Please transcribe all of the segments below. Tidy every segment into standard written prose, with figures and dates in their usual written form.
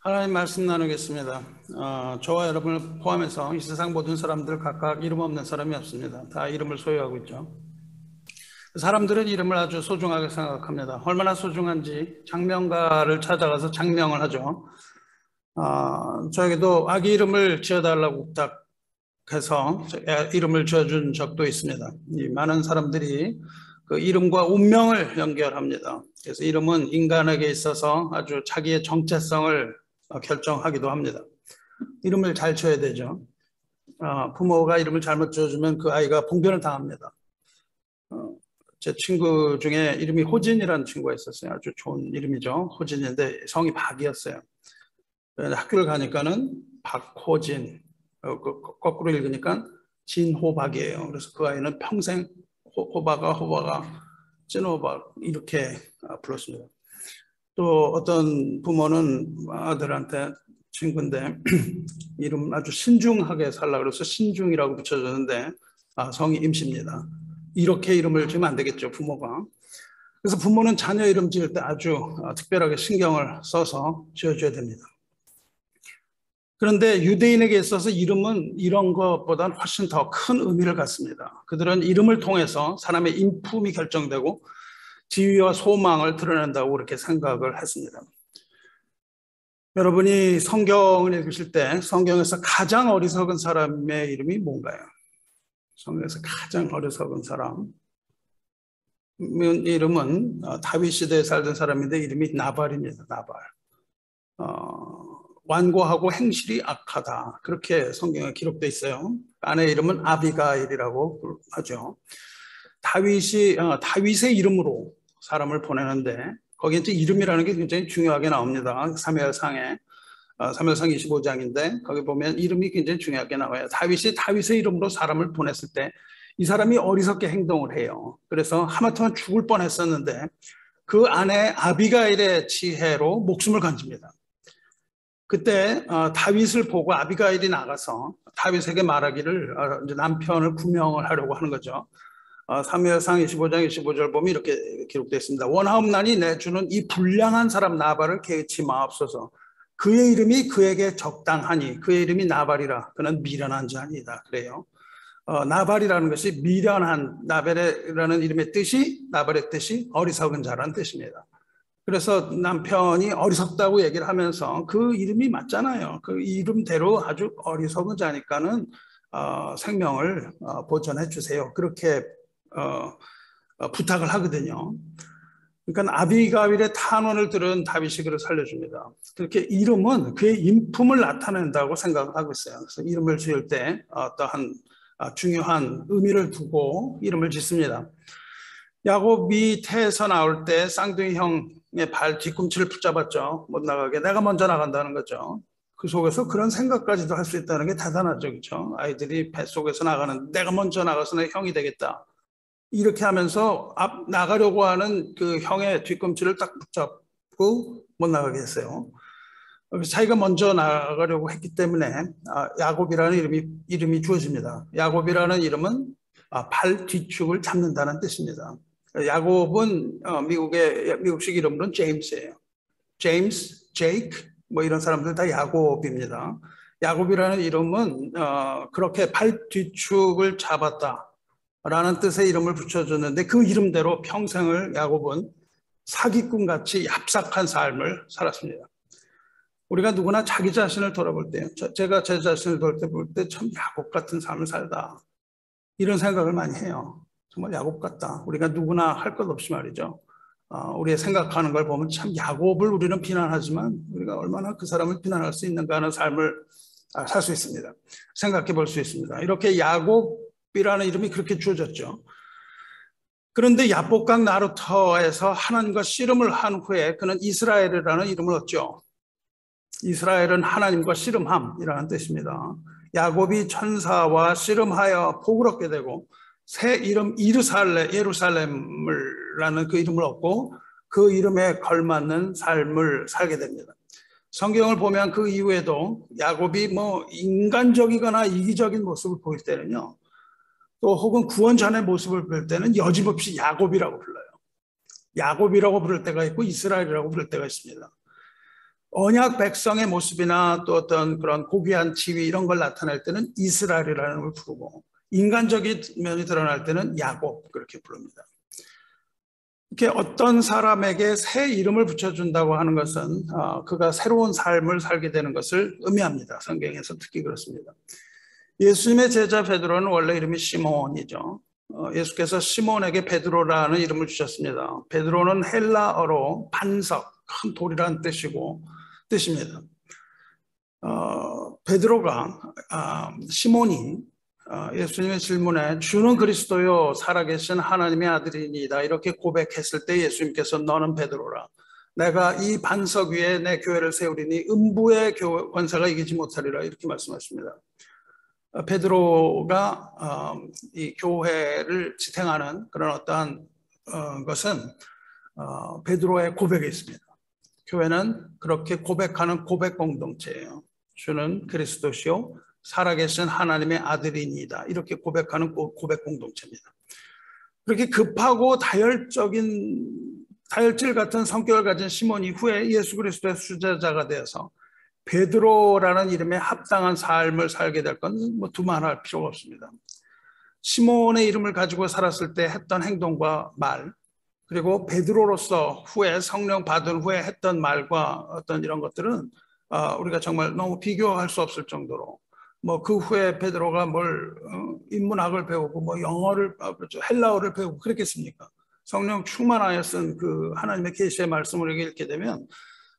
하나님 말씀 나누겠습니다. 저와 여러분을 포함해서 이 세상 모든 사람들 각각 이름 없는 사람이 없습니다. 다 이름을 소유하고 있죠. 사람들은 이름을 아주 소중하게 생각합니다. 얼마나 소중한지 장명가를 찾아가서 장명을 하죠. 저에게도 아기 이름을 지어달라고 부탁해서 이름을 지어준 적도 있습니다. 이 많은 사람들이 그 이름과 운명을 연결합니다. 그래서 이름은 인간에게 있어서 아주 자기의 정체성을 결정하기도 합니다. 이름을 잘 지어야 되죠. 부모가 이름을 잘못 지어주면 그 아이가 봉변을 당합니다. 제 친구 중에 이름이 호진이라는 친구가 있었어요. 아주 좋은 이름이죠. 호진인데 성이 박이었어요. 학교를 가니까는 박호진, 거꾸로 읽으니까 진호박이에요. 그래서 그 아이는 평생 호박아, 찐호박 이렇게 불렀습니다. 또 어떤 부모는 아들한테 친구인데 이름 아주 신중하게 살라 그래서 신중이라고 붙여줬는데 성이 임씨입니다. 이렇게 이름을 지으면 안 되겠죠, 부모가. 그래서 부모는 자녀 이름 지을 때 아주 특별하게 신경을 써서 지어줘야 됩니다. 그런데 유대인에게 있어서 이름은 이런 것보다는 훨씬 더 큰 의미를 갖습니다. 그들은 이름을 통해서 사람의 인품이 결정되고 지위와 소망을 드러낸다고 그렇게 생각을 했습니다. 여러분이 성경을 읽으실 때 성경에서 가장 어리석은 사람의 이름이 뭔가요? 성경에서 가장 어리석은 사람 이름은 다윗 시대에 살던 사람인데 이름이 나발입니다. 나발. 완고하고 행실이 악하다. 그렇게 성경에 기록되어 있어요. 아내의 이름은 아비가일이라고 하죠. 다윗의 이름으로 사람을 보내는데 거기에 이제 이름이라는 게 굉장히 중요하게 나옵니다. 사무엘상 25장인데 거기 보면 이름이 굉장히 중요하게 나와요. 다윗의 이름으로 사람을 보냈을 때 이 사람이 어리석게 행동을 해요. 그래서 하마터면 죽을 뻔했었는데 그 아내 아비가일의 지혜로 목숨을 건집니다. 그때 다윗을 보고 아비가일이 나가서 다윗에게 말하기를 남편을 구명을 하려고 하는 거죠. 사무엘상 25장 25절 보면 이렇게 기록되어 있습니다. 원하옵나니 내 주는 이 불량한 사람 나발을 개의치 마옵소서. 그의 이름이 그에게 적당하니 그의 이름이 나발이라 그는 미련한 자니이다. 그래요. 나발이라는 것이 미련한, 나발이라는 이름의 뜻이, 나발의 뜻이 어리석은 자라는 뜻입니다. 그래서 남편이 어리석다고 얘기를 하면서 그 이름이 맞잖아요. 그 이름대로 아주 어리석은 자니까는 생명을 보존해 주세요. 그렇게 부탁을 하거든요. 그러니까 아비가일의 탄원을 들은 다윗이 그를 살려줍니다. 그렇게 이름은 그의 인품을 나타낸다고 생각을 하고 있어요. 그래서 이름을 지을 때 어떠한 중요한 의미를 두고 이름을 짓습니다. 야곱이 태에서 나올 때 쌍둥이 형의 발 뒤꿈치를 붙잡았죠. 못 나가게. 내가 먼저 나간다는 거죠. 그 속에서 그런 생각까지도 할 수 있다는 게 대단하죠. 그렇죠? 아이들이 뱃속에서 나가는 내가 먼저 나가서 내 형이 되겠다. 이렇게 하면서 나가려고 하는 그 형의 뒤꿈치를 딱 붙잡고 못 나가게 했어요. 자기가 먼저 나가려고 했기 때문에 야곱이라는 이름이 주어집니다. 야곱이라는 이름은 발 뒤축을 잡는다는 뜻입니다. 야곱은 미국식 이름으로는 제임스예요. 제임스, 제이크 뭐 이런 사람들 다 야곱입니다. 야곱이라는 이름은 그렇게 발 뒤축을 잡았다라는 뜻의 이름을 붙여줬는데 그 이름대로 평생을 야곱은 사기꾼같이 얍삭한 삶을 살았습니다. 우리가 누구나 자기 자신을 돌아볼 때, 제가 제 자신을 볼 때 참 야곱 같은 삶을 살다. 이런 생각을 많이 해요. 정말 야곱 같다. 우리가 누구나 할 것 없이 말이죠. 우리의 생각하는 걸 보면 참 야곱을 우리는 비난하지만 우리가 얼마나 그 사람을 비난할 수 있는가 하는 삶을 살 수 있습니다. 생각해 볼 수 있습니다. 이렇게 야곱이라는 이름이 그렇게 주어졌죠. 그런데 야복강 나루터에서 하나님과 씨름을 한 후에 그는 이스라엘이라는 이름을 얻죠. 이스라엘은 하나님과 씨름함이라는 뜻입니다. 야곱이 천사와 씨름하여 복을 얻게 되고 새 이름 예루살렘이라는 그 이름을 얻고 그 이름에 걸맞는 삶을 살게 됩니다. 성경을 보면 그 이후에도 야곱이 인간적이거나 이기적인 모습을 보일 때는요, 또 혹은 구원 전의 모습을 볼 때는 여지없이 야곱이라고 불러요. 야곱이라고 부를 때가 있고 이스라엘이라고 부를 때가 있습니다. 언약 백성의 모습이나 또 어떤 그런 고귀한 지위 이런 걸 나타낼 때는 이스라엘이라는 걸 부르고, 인간적인 면이 드러날 때는 야곱 그렇게 부릅니다. 이렇게 어떤 사람에게 새 이름을 붙여준다고 하는 것은 그가 새로운 삶을 살게 되는 것을 의미합니다. 성경에서 특히 그렇습니다. 예수님의 제자 베드로는 원래 이름이 시몬이죠. 예수께서 시몬에게 베드로라는 이름을 주셨습니다. 베드로는 헬라어로 반석, 큰 돌이라는 뜻입니다. 베드로가 시몬이 예수님의 질문에 주는 그리스도요 살아계신 하나님의 아들이니이다 이렇게 고백했을 때 예수님께서 너는 베드로라, 내가 이 반석 위에 내 교회를 세우리니 음부의 권세가 이기지 못하리라 이렇게 말씀하십니다. 베드로가 이 교회를 지탱하는 그런 어떠한 것은 베드로의 고백에 있습니다. 교회는 그렇게 고백하는 고백 공동체예요. 주는 그리스도시요 살아계신 하나님의 아들이니이다 이렇게 고백하는 고백 공동체입니다. 그렇게 급하고 다혈질 같은 성격을 가진 시몬이 후에 예수 그리스도의 수제자가 되어서 베드로라는 이름에 합당한 삶을 살게 될 건 뭐 두말할 필요가 없습니다. 시몬의 이름을 가지고 살았을 때 했던 행동과 말, 그리고 베드로로서 후에 성령 받은 후에 했던 말과 어떤 이런 것들은 우리가 정말 너무 비교할 수 없을 정도로, 뭐 그 후에 베드로가 인문학을 배우고 뭐 영어를 헬라어를 배우고 그랬겠습니까? 성령 충만하여 쓴 그 하나님의 계시의 말씀을 읽게 되면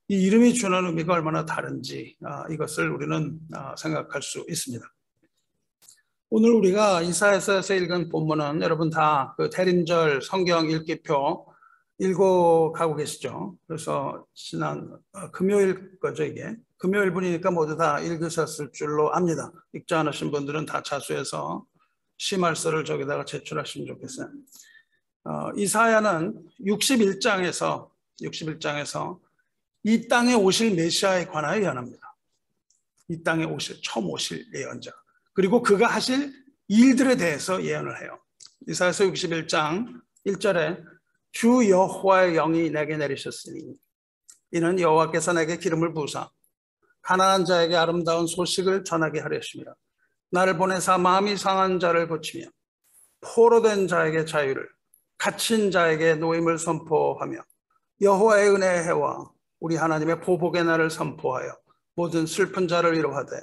이 이름이 주는 의미가 얼마나 다른지 이것을 우리는 생각할 수 있습니다. 오늘 우리가 이사야서에서 읽은 본문은 여러분 다 그 대림절 성경 읽기표 읽어가고 계시죠? 그래서 지난 금요일 거죠 이게. 금요일 분이니까 모두 다 읽으셨을 줄로 압니다. 읽지 않으신 분들은 다 자수해서 시말서를 저기다가 제출하시면 좋겠어요. 이사야는 61장에서 이 땅에 오실 메시아에 관하여 예언합니다. 이 땅에 처음 오실 예언자. 그리고 그가 하실 일들에 대해서 예언을 해요. 이사야서 61장 1절에 주 여호와의 영이 내게 내리셨으니 이는 여호와께서 내게 기름을 부으사 가난한 자에게 아름다운 소식을 전하게 하려심이라. 나를 보내사 마음이 상한 자를 고치며 포로된 자에게 자유를, 갇힌 자에게 노임을 선포하며 여호와의 은혜의 해와 우리 하나님의 보복의 날을 선포하여 모든 슬픈 자를 위로하되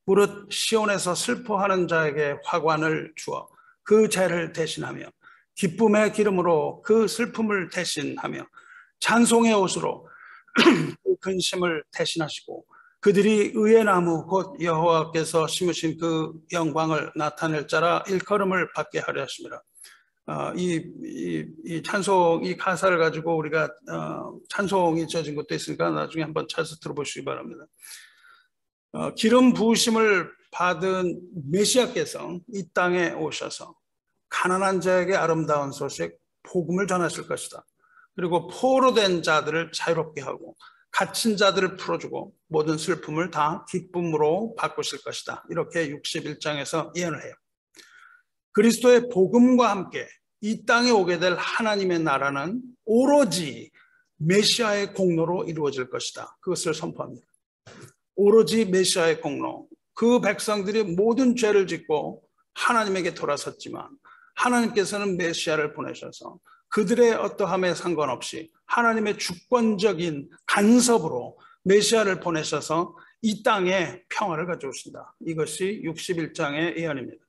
무릇 시온에서 슬퍼하는 자에게 화관을 주어 그 죄를 대신하며 기쁨의 기름으로 그 슬픔을 대신하며 찬송의 옷으로 그 근심을 대신하시고 그들이 의의 나무 곧 여호와께서 심으신 그 영광을 나타낼 자라 일컬음을 받게 하려 하심이라. 이 찬송, 이 가사를 가지고 우리가 찬송이 지어진 것도 있으니까 나중에 한번 찾아서 들어보시기 바랍니다. 기름 부으심을 받은 메시아께서 이 땅에 오셔서 가난한 자에게 아름다운 소식, 복음을 전하실 것이다. 그리고 포로된 자들을 자유롭게 하고 갇힌 자들을 풀어주고 모든 슬픔을 다 기쁨으로 바꾸실 것이다. 이렇게 61장에서 예언을 해요. 그리스도의 복음과 함께 이 땅에 오게 될 하나님의 나라는 오로지 메시아의 공로로 이루어질 것이다. 그것을 선포합니다. 오로지 메시아의 공로. 그 백성들이 모든 죄를 짓고 하나님에게 돌아섰지만 하나님께서는 메시아를 보내셔서 그들의 어떠함에 상관없이 하나님의 주권적인 간섭으로 메시아를 보내셔서 이 땅에 평화를 가져오신다. 이것이 61장의 예언입니다.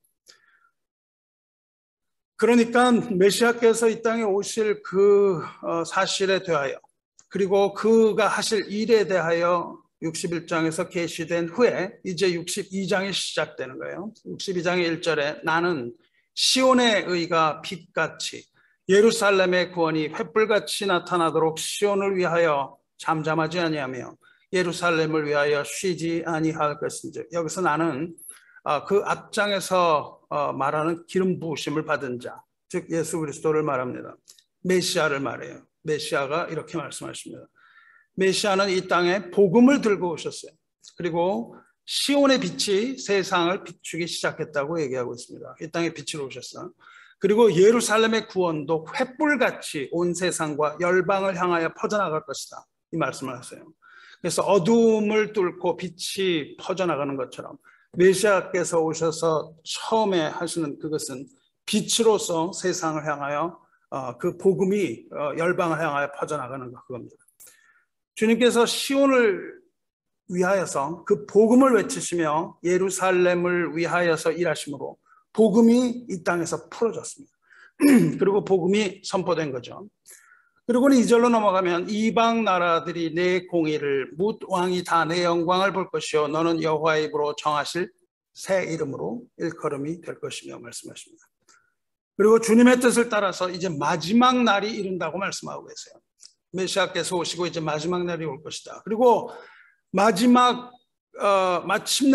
그러니까 메시아께서 이 땅에 오실 그 사실에 대하여 그리고 그가 하실 일에 대하여 61장에서 계시된 후에 이제 62장이 시작되는 거예요. 62장의 1절에 나는 시온의 의가 빛같이 예루살렘의 구원이 횃불같이 나타나도록 시온을 위하여 잠잠하지 아니하며 예루살렘을 위하여 쉬지 아니할 것인지. 여기서 나는 그 앞장에서 말하는 기름 부으심을 받은 자, 즉 예수 그리스도를 말합니다. 메시아를 말해요. 메시아가 이렇게 말씀하십니다. 메시아는 이 땅에 복음을 들고 오셨어요. 그리고 시온의 빛이 세상을 비추기 시작했다고 얘기하고 있습니다. 이 땅에 빛으로 오셨어. 그리고 예루살렘의 구원도 횃불같이 온 세상과 열방을 향하여 퍼져나갈 것이다. 이 말씀을 하세요. 그래서 어둠을 뚫고 빛이 퍼져나가는 것처럼 메시아께서 오셔서 처음에 하시는 그것은 빛으로서 세상을 향하여 그 복음이 열방을 향하여 퍼져나가는 그겁니다. 주님께서 시온을 위하여서 그 복음을 외치시며 예루살렘을 위하여서 일하심으로 복음이 이 땅에서 풀어졌습니다. 그리고 복음이 선포된 거죠. 그리고는 2절로 넘어가면 이방 나라들이 내 공의를 뭇 왕이 다 내 영광을 볼 것이요 너는 여호와의 입으로 정하실 새 이름으로 일컬음이 될 것이며 말씀하십니다. 그리고 주님의 뜻을 따라서 이제 마지막 날이 이른다고 말씀하고 계세요. 메시아께서 오시고 이제 마지막 날이 올 것이다. 그리고 마침내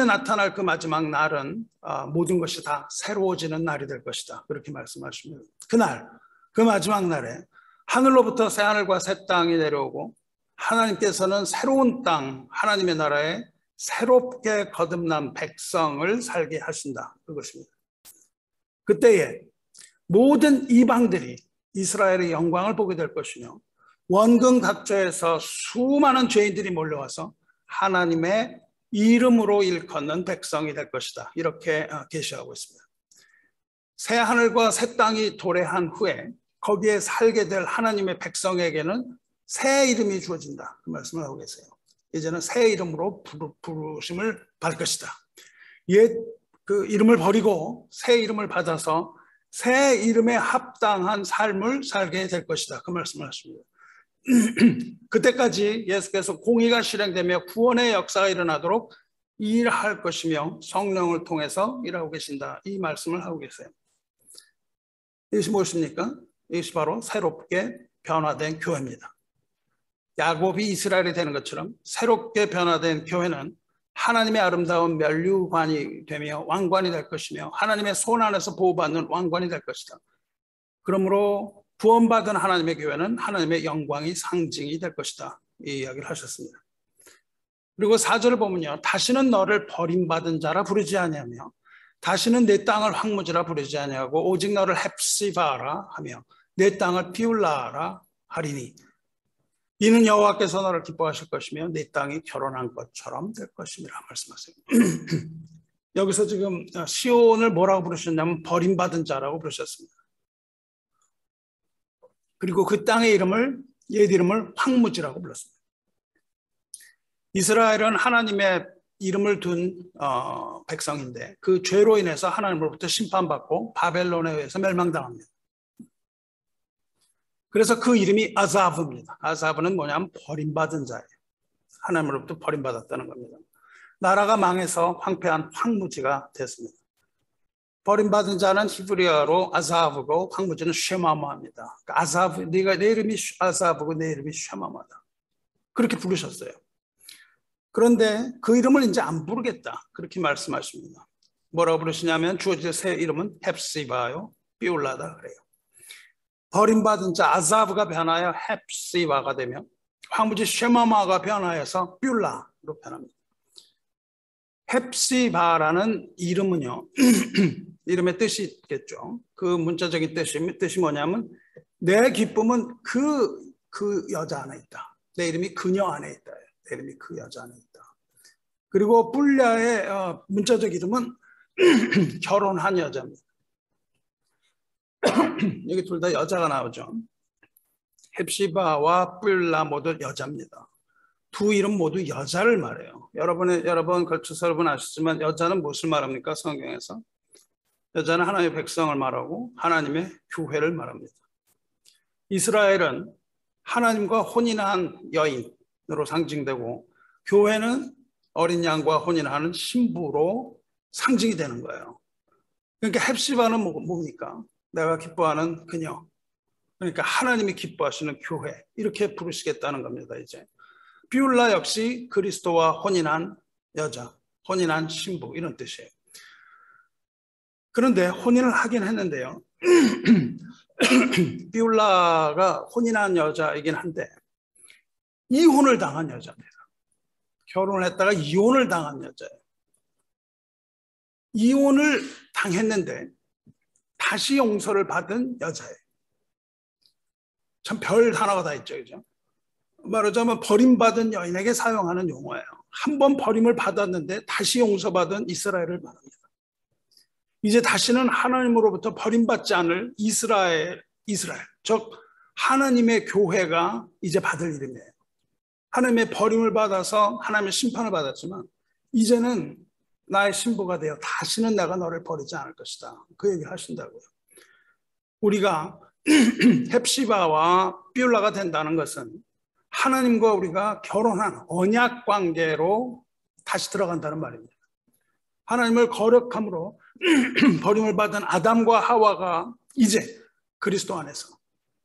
나타날 그 마지막 날은 모든 것이 다 새로워지는 날이 될 것이다. 그렇게 말씀하십니다. 그날, 그 마지막 날에 하늘로부터 새 하늘과 새 땅이 내려오고 하나님께서는 새로운 땅, 하나님의 나라에 새롭게 거듭난 백성을 살게 하신다. 그것입니다. 그때에 모든 이방들이 이스라엘의 영광을 보게 될 것이며 원근 각처에서 수많은 죄인들이 몰려와서 하나님의 이름으로 일컫는 백성이 될 것이다. 이렇게 계시하고 있습니다. 새 하늘과 새 땅이 도래한 후에 거기에 살게 될 하나님의 백성에게는 새 이름이 주어진다. 그 말씀을 하고 계세요. 이제는 새 이름으로 부르심을 받을 것이다. 옛 그 이름을 버리고 새 이름을 받아서 새 이름에 합당한 삶을 살게 될 것이다. 그 말씀을 하십니다. 그때까지 예수께서 공의가 실행되며 구원의 역사가 일어나도록 일할 것이며 성령을 통해서 일하고 계신다. 이 말씀을 하고 계세요. 이것이 무엇입니까? 이것이 바로 새롭게 변화된 교회입니다. 야곱이 이스라엘이 되는 것처럼 새롭게 변화된 교회는 하나님의 아름다운 면류관이 되며 왕관이 될 것이며 하나님의 손 안에서 보호받는 왕관이 될 것이다. 그러므로 구원받은 하나님의 교회는 하나님의 영광이 상징이 될 것이다. 이 이야기를 하셨습니다. 그리고 4절을 보면요. 다시는 너를 버림받은 자라 부르지 아니하며 다시는 내 땅을 황무지라 부르지 아니하고 오직 너를 헵시바라 하며 내 땅을 비울라라 하리니 이는 여호와께서 너를 기뻐하실 것이며 내 땅이 결혼한 것처럼 될 것임이라 말씀하세요. 여기서 지금 시온을 뭐라고 부르셨냐면 버림받은 자라고 부르셨습니다. 그리고 그 땅의 이름을 옛 이름을 황무지라고 불렀습니다. 이스라엘은 하나님의 이름을 둔 백성인데 그 죄로 인해서 하나님으로부터 심판받고 바벨론에 의해서 멸망당합니다. 그래서 그 이름이 아자브입니다. 아자브는 뭐냐면 버림받은 자예요. 하나님으로부터 버림받았다는 겁니다. 나라가 망해서 황폐한 황무지가 됐습니다. 버림받은 자는 히브리어로 아자브고 황무지는 쉐마마입니다. 그러니까 아자브, 내 이름이 아자브고 내 이름이 쉐마마다. 그렇게 부르셨어요. 그런데 그 이름을 이제 안 부르겠다. 그렇게 말씀하십니다. 뭐라고 부르시냐면 주어질 새 이름은 헵시바요, 비올라다 그래요. 버림받은 자 아자브가 변하여 헵시바가 되며 황무지 쉐마마가 변하여서 뷸라로 변합니다. 헵시바라는 이름은요. 이름의 뜻이 있겠죠. 그 문자적인 뜻이 뭐냐면 내 기쁨은 그 여자 안에 있다. 내 이름이 그녀 안에 있다. 내 이름이 그 여자 안에 있다. 그리고 뿔야의 문자적 이름은 결혼한 여자입니다. 여기 둘 다 여자가 나오죠. 헵시바와 뿔라 모두 여자입니다. 두 이름 모두 여자를 말해요. 여러 번 걸쳐서 여러분 아시지만 여자는 무엇을 말합니까? 성경에서 여자는 하나님의 백성을 말하고 하나님의 교회를 말합니다. 이스라엘은 하나님과 혼인한 여인으로 상징되고 교회는 어린 양과 혼인하는 신부로 상징이 되는 거예요. 그러니까 헵시바는 뭡니까? 내가 기뻐하는 그녀. 그러니까 하나님이 기뻐하시는 교회. 이렇게 부르시겠다는 겁니다. 이제 비울라 역시 그리스도와 혼인한 여자, 혼인한 신부 이런 뜻이에요. 그런데 혼인을 하긴 했는데요. 비울라가 혼인한 여자이긴 한데 이혼을 당한 여자입니다. 결혼을 했다가 이혼을 당한 여자예요. 이혼을 당했는데 다시 용서를 받은 여자예요. 참 별 단어가 다 있죠. 그죠? 말하자면 버림받은 여인에게 사용하는 용어예요. 한 번 버림을 받았는데 다시 용서받은 이스라엘을 말합니다. 이제 다시는 하나님으로부터 버림받지 않을 이스라엘, 즉 하나님의 교회가 이제 받을 이름이에요. 하나님의 버림을 받아서 하나님의 심판을 받았지만 이제는 나의 신부가 되어 다시는 내가 너를 버리지 않을 것이다. 그 얘기 하신다고요. 우리가 헵시바와 비울라가 된다는 것은 하나님과 우리가 결혼한 언약 관계로 다시 들어간다는 말입니다. 하나님을 거룩함으로 버림을 받은 아담과 하와가 이제 그리스도 안에서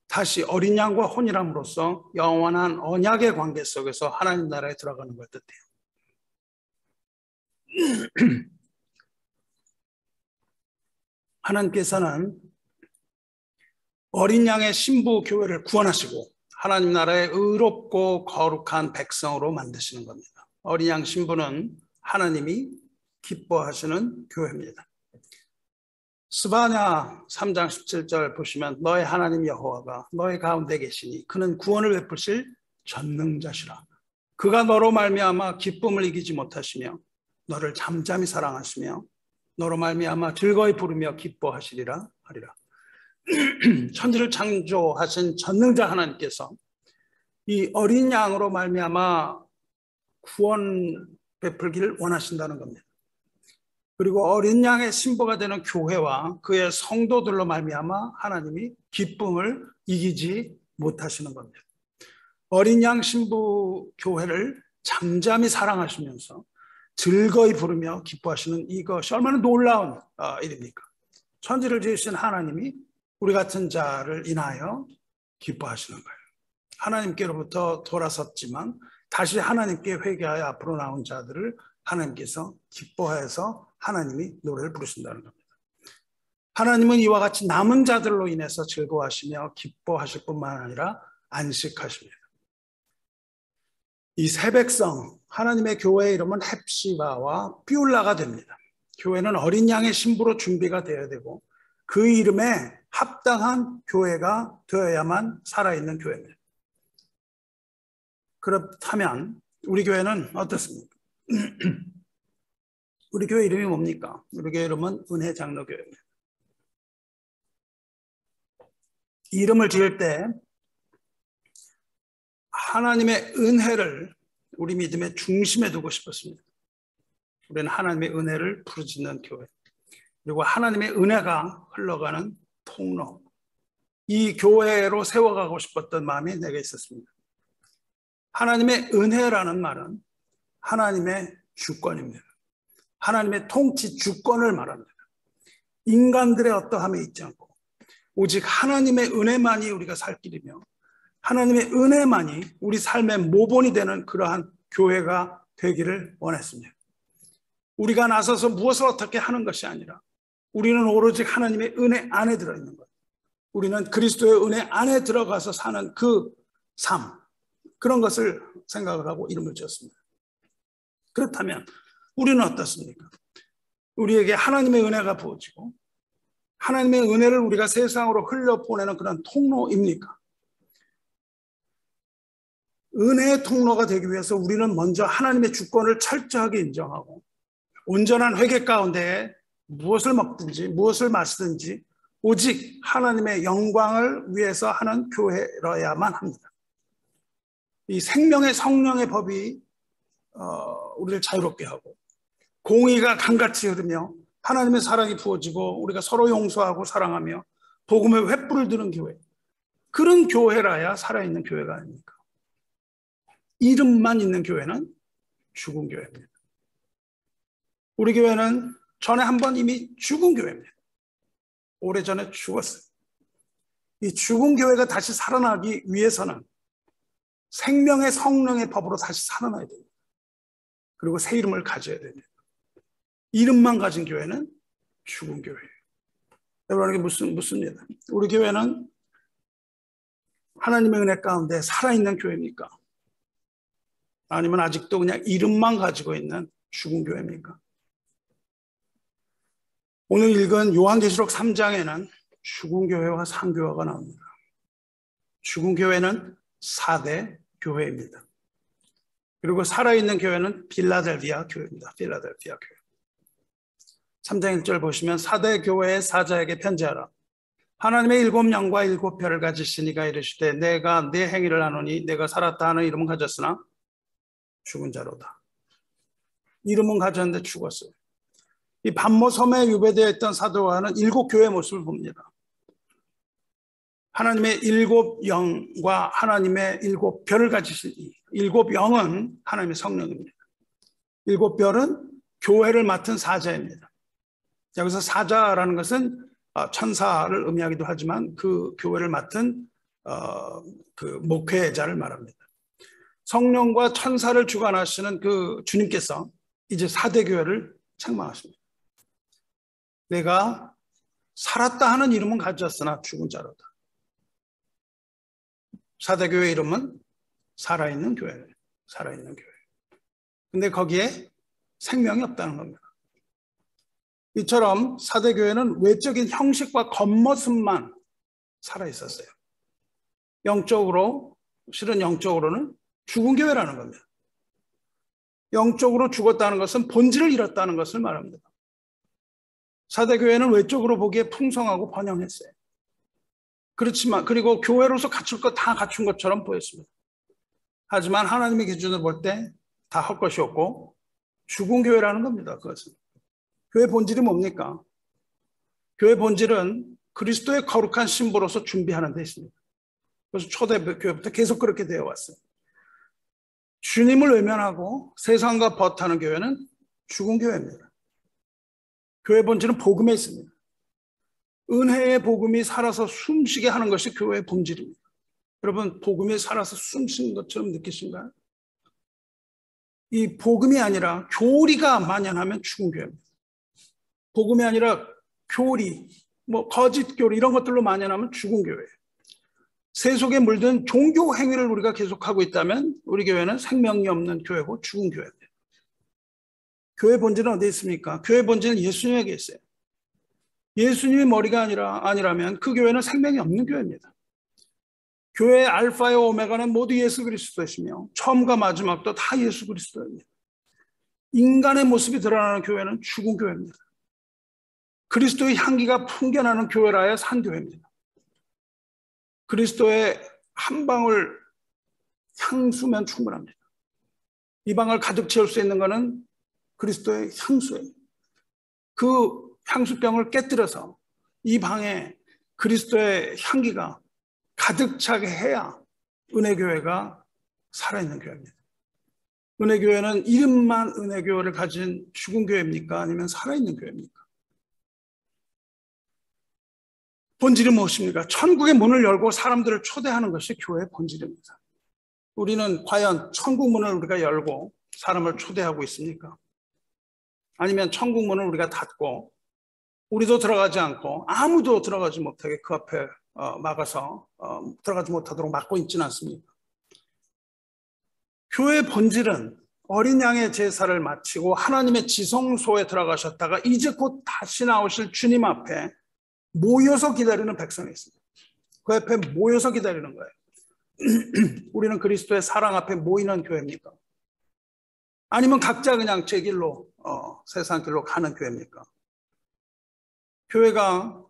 다시 어린 양과 혼인함으로써 영원한 언약의 관계 속에서 하나님 나라에 들어가는 걸 뜻해요. 하나님께서는 어린 양의 신부 교회를 구원하시고 하나님 나라의 의롭고 거룩한 백성으로 만드시는 겁니다. 어린 양 신부는 하나님이 기뻐하시는 교회입니다. 스바냐 3장 17절 보시면 너의 하나님 여호와가 너의 가운데 계시니 그는 구원을 베푸실 전능자시라. 그가 너로 말미암아 기쁨을 이기지 못하시며 너를 잠잠히 사랑하시며 너로 말미암아 즐거이 부르며 기뻐하시리라 하리라. 천지를 창조하신 전능자 하나님께서 이 어린 양으로 말미암아 구원 베풀기를 원하신다는 겁니다. 그리고 어린 양의 신부가 되는 교회와 그의 성도들로 말미암아 하나님이 기쁨을 이기지 못하시는 겁니다. 어린 양 신부 교회를 잠잠히 사랑하시면서 즐거이 부르며 기뻐하시는 이것이 얼마나 놀라운 일입니까? 천지를 지으신 하나님이 우리 같은 자를 인하여 기뻐하시는 거예요. 하나님께로부터 돌아섰지만 다시 하나님께 회개하여 앞으로 나온 자들을 하나님께서 기뻐해서 하나님이 노래를 부르신다는 겁니다. 하나님은 이와 같이 남은 자들로 인해서 즐거워하시며 기뻐하실 뿐만 아니라 안식하십니다. 이 새 백성, 하나님의 교회의 이름은 헵시바와 비울라가 됩니다. 교회는 어린 양의 신부로 준비가 되어야 되고 그 이름에 합당한 교회가 되어야만 살아있는 교회입니다. 그렇다면 우리 교회는 어떻습니까? 우리 교회 이름이 뭡니까? 우리 교회 이름은 은혜장로교회입니다. 이 이름을 지을 때 하나님의 은혜를 우리 믿음의 중심에 두고 싶었습니다. 우리는 하나님의 은혜를 부르짖는 교회, 그리고 하나님의 은혜가 흘러가는 통로, 이 교회로 세워가고 싶었던 마음이 내게 있었습니다. 하나님의 은혜라는 말은 하나님의 주권입니다. 하나님의 통치 주권을 말합니다. 인간들의 어떠함이 있지 않고 오직 하나님의 은혜만이 우리가 살 길이며 하나님의 은혜만이 우리 삶의 모본이 되는 그러한 교회가 되기를 원했습니다. 우리가 나서서 무엇을 어떻게 하는 것이 아니라 우리는 오로지 하나님의 은혜 안에 들어있는 것, 우리는 그리스도의 은혜 안에 들어가서 사는 그 삶, 그런 것을 생각을 하고 이름을 지었습니다. 그렇다면 우리는 어떻습니까? 우리에게 하나님의 은혜가 부어지고 하나님의 은혜를 우리가 세상으로 흘려보내는 그런 통로입니까? 은혜의 통로가 되기 위해서 우리는 먼저 하나님의 주권을 철저하게 인정하고 온전한 회개 가운데 무엇을 먹든지 무엇을 마시든지 오직 하나님의 영광을 위해서 하는 교회여야만 합니다. 이 생명의 성령의 법이 우리를 자유롭게 하고 공의가 강같이 흐르며 하나님의 사랑이 부어지고 우리가 서로 용서하고 사랑하며 복음의 횃불을 드는 교회, 그런 교회라야 살아있는 교회가 아닙니까? 이름만 있는 교회는 죽은 교회입니다. 우리 교회는 전에 한번 이미 죽은 교회입니다. 오래전에 죽었어요. 이 죽은 교회가 다시 살아나기 위해서는 생명의 성령의 법으로 다시 살아나야 됩니다. 그리고 새 이름을 가져야 됩니다. 이름만 가진 교회는 죽은 교회예요. 여러분, 이게 무슨 일이에요? 우리 교회는 하나님의 은혜 가운데 살아있는 교회입니까? 아니면 아직도 그냥 이름만 가지고 있는 죽은 교회입니까? 오늘 읽은 요한계시록 3장에는 죽은 교회와 산 교회가 나옵니다. 죽은 교회는 4대 교회입니다. 그리고 살아있는 교회는 빌라델비아 교회입니다. 빌라델비아 교회. 3장 1절 보시면 사대 교회의 사자에게 편지하라. 하나님의 7영과 7별을 가지시니가 이르시되 내가 내 행위를 아노니 내가 살았다 하는 이름은 가졌으나 죽은 자로다. 이름은 가졌는데 죽었어요. 이 반모섬에 유배되어 있던 사도 요한은 7교회의 모습을 봅니다. 하나님의 7영과 하나님의 7별을 가지신 7영은 하나님의 성령입니다. 7별은 교회를 맡은 사자입니다. 여기서 사자라는 것은 천사를 의미하기도 하지만 그 교회를 맡은 그 목회자를 말합니다. 성령과 천사를 주관하시는 그 주님께서 이제 사대교회를 책망하십니다. 내가 살았다 하는 이름은 가졌으나 죽은 자로다. 사대교회 이름은 살아있는 교회예요. 살아있는 교회. 근데 거기에 생명이 없다는 겁니다. 이처럼 사대교회는 외적인 형식과 겉모습만 살아있었어요. 영적으로, 실은 영적으로는 죽은 교회라는 겁니다. 영적으로 죽었다는 것은 본질을 잃었다는 것을 말합니다. 사대교회는 외적으로 보기에 풍성하고 번영했어요. 그렇지만, 그리고 교회로서 갖출 것 다 갖춘 것처럼 보였습니다. 하지만 하나님의 기준으로 볼 때 다 헛것이 없고 죽은 교회라는 겁니다. 그것은. 교회 본질이 뭡니까? 교회 본질은 그리스도의 거룩한 신부로서 준비하는 데 있습니다. 그래서 초대교회부터 계속 그렇게 되어 왔어요. 주님을 외면하고 세상과 버타는 교회는 죽은 교회입니다. 교회 본질은 복음에 있습니다. 은혜의 복음이 살아서 숨쉬게 하는 것이 교회의 본질입니다. 여러분, 복음이 살아서 숨쉬는 것처럼 느끼신가요? 이 복음이 아니라 교리가 만연하면 죽은 교회입니다. 복음이 아니라 교리, 거짓 교리 이런 것들로 만연하면 죽은 교회예요. 세속에 물든 종교 행위를 우리가 계속하고 있다면 우리 교회는 생명이 없는 교회고 죽은 교회입니다. 교회 본질은 어디에 있습니까? 교회 본질은 예수님에게 있어요. 예수님이 머리가 아니라면 그 교회는 생명이 없는 교회입니다. 교회의 알파와 오메가는 모두 예수 그리스도이시며 처음과 마지막도 다 예수 그리스도입니다. 인간의 모습이 드러나는 교회는 죽은 교회입니다. 그리스도의 향기가 풍겨나는 교회라야 산 교회입니다. 그리스도의 한 방울 향수면 충분합니다. 이 방을 가득 채울 수 있는 것은 그리스도의 향수예요. 그 향수병을 깨뜨려서 이 방에 그리스도의 향기가 가득 차게 해야 은혜교회가 살아있는 교회입니다. 은혜교회는 이름만 은혜교회를 가진 죽은 교회입니까? 아니면 살아있는 교회입니까? 본질은 무엇입니까? 천국의 문을 열고 사람들을 초대하는 것이 교회의 본질입니다. 우리는 과연 천국 문을 우리가 열고 사람을 초대하고 있습니까? 아니면 천국 문을 우리가 닫고 우리도 들어가지 않고 아무도 들어가지 못하게 그 앞에 막아서 들어가지 못하도록 막고 있지는 않습니까? 교회의 본질은 어린 양의 제사를 마치고 하나님의 지성소에 들어가셨다가 이제 곧 다시 나오실 주님 앞에 모여서 기다리는 백성이 있습니다. 그 앞에 모여서 기다리는 거예요. 우리는 그리스도의 사랑 앞에 모이는 교회입니까? 아니면 각자 그냥 제 길로 세상 길로 가는 교회입니까? 교회가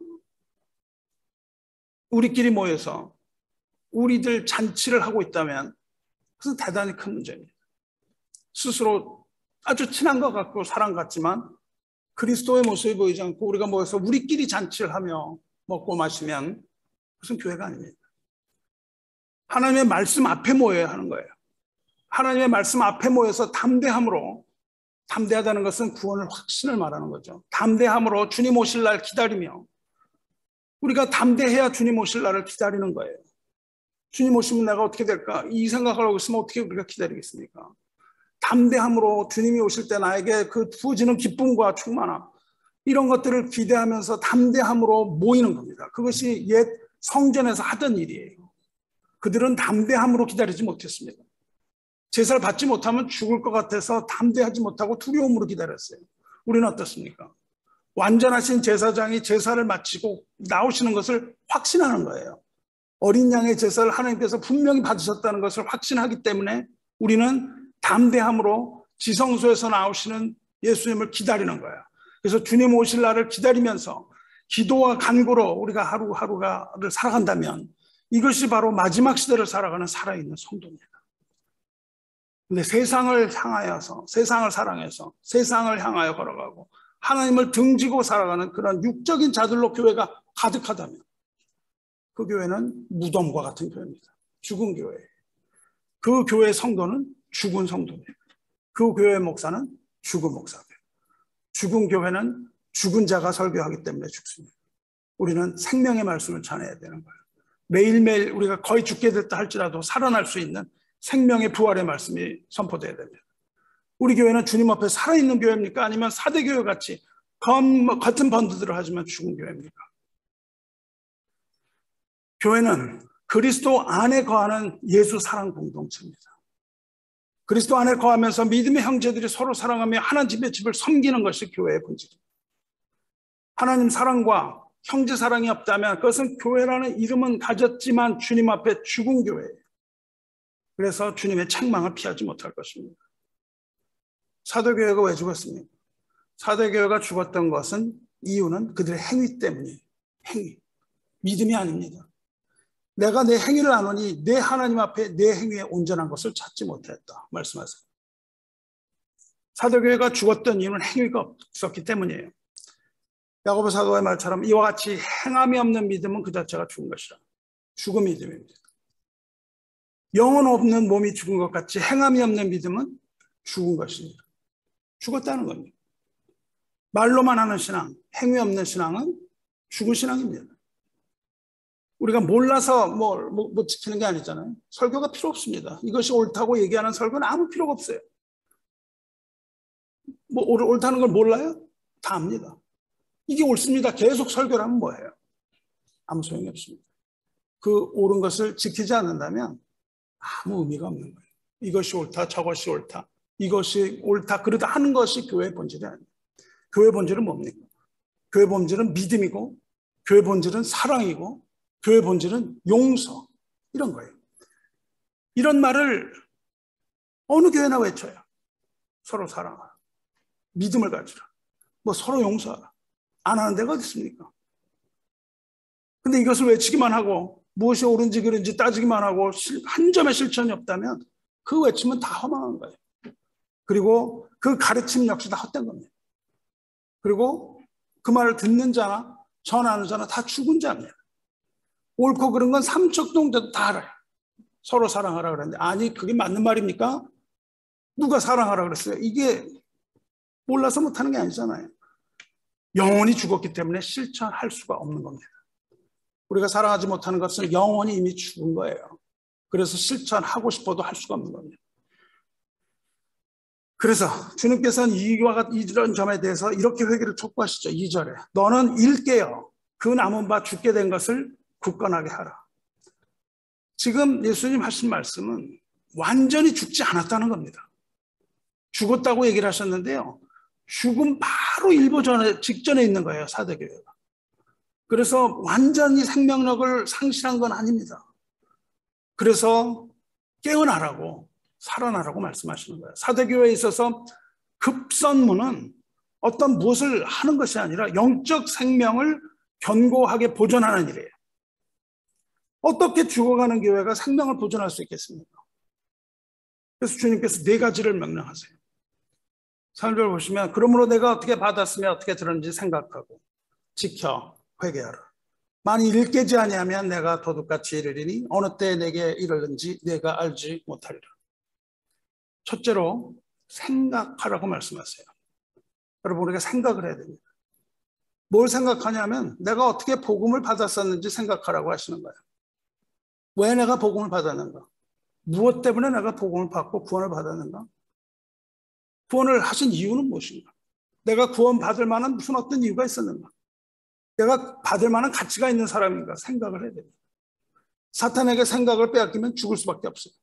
우리끼리 모여서 우리들 잔치를 하고 있다면 그것은 대단히 큰 문제입니다. 스스로 아주 친한 것 같고 사랑 같지만 그리스도의 모습이 보이지 않고 우리가 모여서 우리끼리 잔치를 하며 먹고 마시면 그것은 교회가 아닙니다. 하나님의 말씀 앞에 모여야 하는 거예요. 하나님의 말씀 앞에 모여서 담대함으로, 담대하다는 것은 구원을 확신을 말하는 거죠. 담대함으로 주님 오실 날 기다리며, 우리가 담대해야 주님 오실 날을 기다리는 거예요. 주님 오시면 내가 어떻게 될까? 이 생각을 하고 있으면 어떻게 우리가 기다리겠습니까? 담대함으로 주님이 오실 때 나에게 그 부어지는 기쁨과 충만함, 이런 것들을 기대하면서 담대함으로 모이는 겁니다. 그것이 옛 성전에서 하던 일이에요. 그들은 담대함으로 기다리지 못했습니다. 제사를 받지 못하면 죽을 것 같아서 담대하지 못하고 두려움으로 기다렸어요. 우리는 어떻습니까? 완전하신 제사장이 제사를 마치고 나오시는 것을 확신하는 거예요. 어린 양의 제사를 하나님께서 분명히 받으셨다는 것을 확신하기 때문에 우리는 담대함으로 지성소에서 나오시는 예수님을 기다리는 거예요. 그래서 주님 오실 날을 기다리면서 기도와 간구로 우리가 하루하루를 살아간다면 이것이 바로 마지막 시대를 살아가는 살아있는 성도입니다. 근데 세상을 향하여서, 세상을 사랑해서 세상을 향하여 걸어가고 하나님을 등지고 살아가는 그런 육적인 자들로 교회가 가득하다면 그 교회는 무덤과 같은 교회입니다. 죽은 교회예요. 그 교회의 성도는 죽은 성도입니다. 그 교회의 목사는 죽은 목사입니다. 죽은 교회는 죽은 자가 설교하기 때문에 죽습니다. 우리는 생명의 말씀을 전해야 되는 거예요. 매일매일 우리가 거의 죽게 됐다 할지라도 살아날 수 있는 생명의 부활의 말씀이 선포되어야 됩니다. 우리 교회는 주님 앞에 살아있는 교회입니까? 아니면 사대교회 같이 같은 번드들을 하지만 죽은 교회입니까? 교회는 그리스도 안에 거하는 예수 사랑 공동체입니다. 그리스도 안에 거하면서 믿음의 형제들이 서로 사랑하며 하나님 집의 집을 섬기는 것이 교회의 본질입니다. 하나님 사랑과 형제 사랑이 없다면 그것은 교회라는 이름은 가졌지만 주님 앞에 죽은 교회예요. 그래서 주님의 책망을 피하지 못할 것입니다. 사도교회가 왜 죽었습니까? 사도교회가 죽었던 것은 이유는 그들의 행위 때문이에요. 행위. 믿음이 아닙니다. 내가 내 행위를 아노니 내 하나님 앞에 내 행위에 온전한 것을 찾지 못했다. 말씀하세요. 사도교회가 죽었던 이유는 행위가 없었기 때문이에요. 야고보 사도의 말처럼 이와 같이 행함이 없는 믿음은 그 자체가 죽은 것이라. 죽은 믿음입니다. 영혼 없는 몸이 죽은 것 같이 행함이 없는 믿음은 죽은 것입니다. 죽었다는 겁니다. 말로만 하는 신앙, 행위 없는 신앙은 죽은 신앙입니다. 우리가 몰라서 못 지키는 게 아니잖아요. 설교가 필요 없습니다. 이것이 옳다고 얘기하는 설교는 아무 필요가 없어요. 옳다는 걸 몰라요? 다 압니다. 이게 옳습니다. 계속 설교를 하면 뭐예요? 아무 소용이 없습니다. 그 옳은 것을 지키지 않는다면 아무 의미가 없는 거예요. 이것이 옳다, 저것이 옳다, 이것이 옳다, 그러다 하는 것이 교회의 본질이 아니에요. 교회의 본질은 뭡니까? 교회의 본질은 믿음이고, 교회의 본질은 사랑이고, 교회의 본질은 용서, 이런 거예요. 이런 말을 어느 교회나 외쳐요. 서로 사랑하라, 믿음을 가지라, 서로 용서하라. 안 하는 데가 어디 있습니까? 근데 이것을 외치기만 하고 무엇이 옳은지 그른지 따지기만 하고 한 점의 실천이 없다면 그 외침은 다 허망한 거예요. 그리고 그 가르침 역시 다 헛된 겁니다. 그리고 그 말을 듣는 자나 전하는 자나 다 죽은 자입니다. 옳고 그른 건 삼척동자도 다 알아요. 서로 사랑하라 그랬는데 아니 그게 맞는 말입니까? 누가 사랑하라 그랬어요? 이게 몰라서 못하는 게 아니잖아요. 영혼이 죽었기 때문에 실천할 수가 없는 겁니다. 우리가 사랑하지 못하는 것은 영혼이 이미 죽은 거예요. 그래서 실천하고 싶어도 할 수가 없는 겁니다. 그래서 주님께서는 이런 점에 대해서 이렇게 회개를 촉구하시죠. 2절에 너는 일깨어 그 남은 바 죽게 된 것을 굳건하게 하라. 지금 예수님 하신 말씀은 완전히 죽지 않았다는 겁니다. 죽었다고 얘기를 하셨는데요. 죽음 바로 일보 직전에 있는 거예요. 사대교회가. 그래서 완전히 생명력을 상실한 건 아닙니다. 그래서 깨어나라고 살아나라고 말씀하시는 거예요. 사대교회에 있어서 급선무는 어떤 무엇을 하는 것이 아니라 영적 생명을 견고하게 보존하는 일이에요. 어떻게 죽어가는 교회가 생명을 보존할 수 있겠습니까? 그래서 주님께서 4가지를 명령하세요. 3절 보시면 그러므로 내가 어떻게 받았으며 어떻게 들었는지 생각하고 지켜 회개하라. 만일 일깨지 아니하면 내가 도둑같이 이르리니 어느 때에 내게 이르는지 내가 알지 못하리라. 첫째로 생각하라고 말씀하세요. 여러분 우리가 생각을 해야 됩니다. 뭘 생각하냐면 내가 어떻게 복음을 받았었는지 생각하라고 하시는 거예요. 왜 내가 복음을 받았는가? 무엇 때문에 내가 복음을 받고 구원을 받았는가? 구원을 하신 이유는 무엇인가? 내가 구원 받을 만한 무슨 어떤 이유가 있었는가? 내가 받을 만한 가치가 있는 사람인가? 생각을 해야 됩니다. 사탄에게 생각을 빼앗기면 죽을 수밖에 없어요.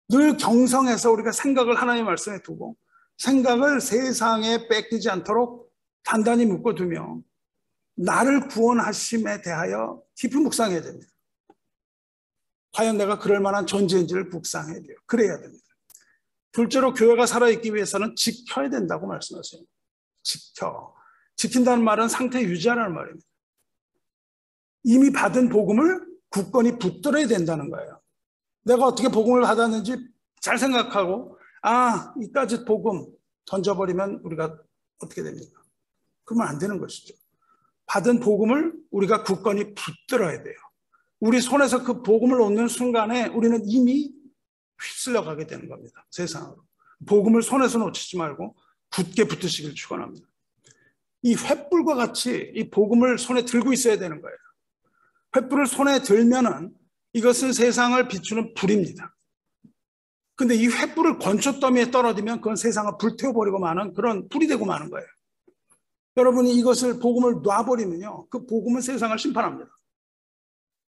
늘 경성해서 우리가 생각을 하나님의 말씀에 두고 생각을 세상에 뺏기지 않도록 단단히 묶어두며 나를 구원하심에 대하여 깊이 묵상해야 됩니다. 과연 내가 그럴 만한 존재인지를 묵상해야 돼요. 그래야 됩니다. 둘째로 교회가 살아있기 위해서는 지켜야 된다고 말씀하세요. 지킨다는 말은 상태 유지하라는 말입니다. 이미 받은 복음을 굳건히 붙들어야 된다는 거예요. 내가 어떻게 복음을 받았는지 잘 생각하고 이까지 복음 던져버리면 우리가 어떻게 됩니까? 그러면 안 되는 것이죠. 받은 복음을 우리가 굳건히 붙들어야 돼요. 우리 손에서 그 복음을 놓는 순간에 우리는 이미 휩쓸려 가게 되는 겁니다. 세상으로. 복음을 손에서 놓치지 말고 굳게 붙으시길 축원합니다. 이 횃불과 같이 이 복음을 손에 들고 있어야 되는 거예요. 횃불을 손에 들면은 이것은 세상을 비추는 불입니다. 근데 이 횃불을 건초더미에 떨어지면 그건 세상을 불태워버리고 마는 그런 불이 되고 마는 거예요. 여러분이 이것을 복음을 놔버리면요, 그 복음은 세상을 심판합니다.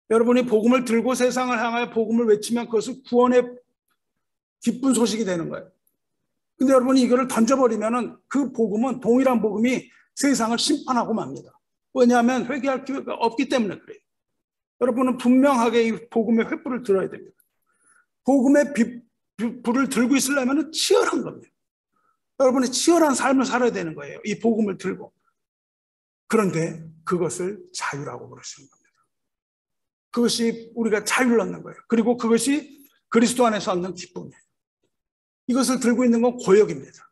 여러분이 복음을 들고 세상을 향하여 복음을 외치면 그것은 구원의 기쁜 소식이 되는 거예요. 근데 여러분이 이거를 던져버리면은 그 복음은, 동일한 복음이 세상을 심판하고 맙니다. 왜냐하면 회개할 기회가 없기 때문에 그래요. 여러분은 분명하게 이 복음의 횃불을 들어야 됩니다. 복음의 불을 들고 있으려면 치열한 겁니다. 여러분이 치열한 삶을 살아야 되는 거예요. 이 복음을 들고. 그런데 그것을 자유라고 부르시는 겁니다. 그것이 우리가 자유를 얻는 거예요. 그리고 그것이 그리스도 안에서 얻는 기쁨이에요. 이것을 들고 있는 건 고역입니다.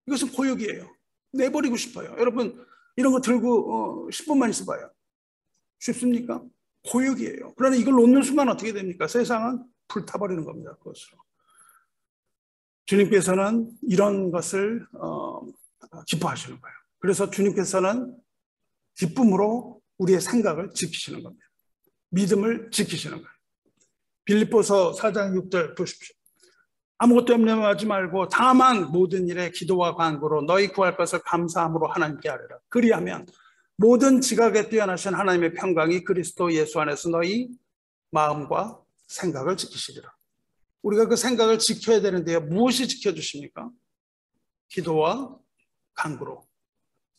이것은 고역이에요. 내버리고 싶어요. 여러분 이런 거 들고 10분만 있어봐요. 쉽습니까? 고역이에요. 그러나 이걸 놓는 순간 어떻게 됩니까? 세상은 불타버리는 겁니다. 그것으로. 주님께서는 이런 것을 기뻐하시는 거예요. 그래서 주님께서는 기쁨으로 우리의 생각을 지키시는 겁니다. 믿음을 지키시는 거예요. 빌립보서 4장 6절 보십시오. 아무것도 염려하지 말고 다만 모든 일에 기도와 간구로 너희 구할 것을 감사함으로 하나님께 아뢰라. 그리하면 모든 지각에 뛰어나신 하나님의 평강이 그리스도 예수 안에서 너희 마음과 생각을 지키시리라. 우리가 그 생각을 지켜야 되는데요. 무엇이 지켜주십니까? 기도와 간구로.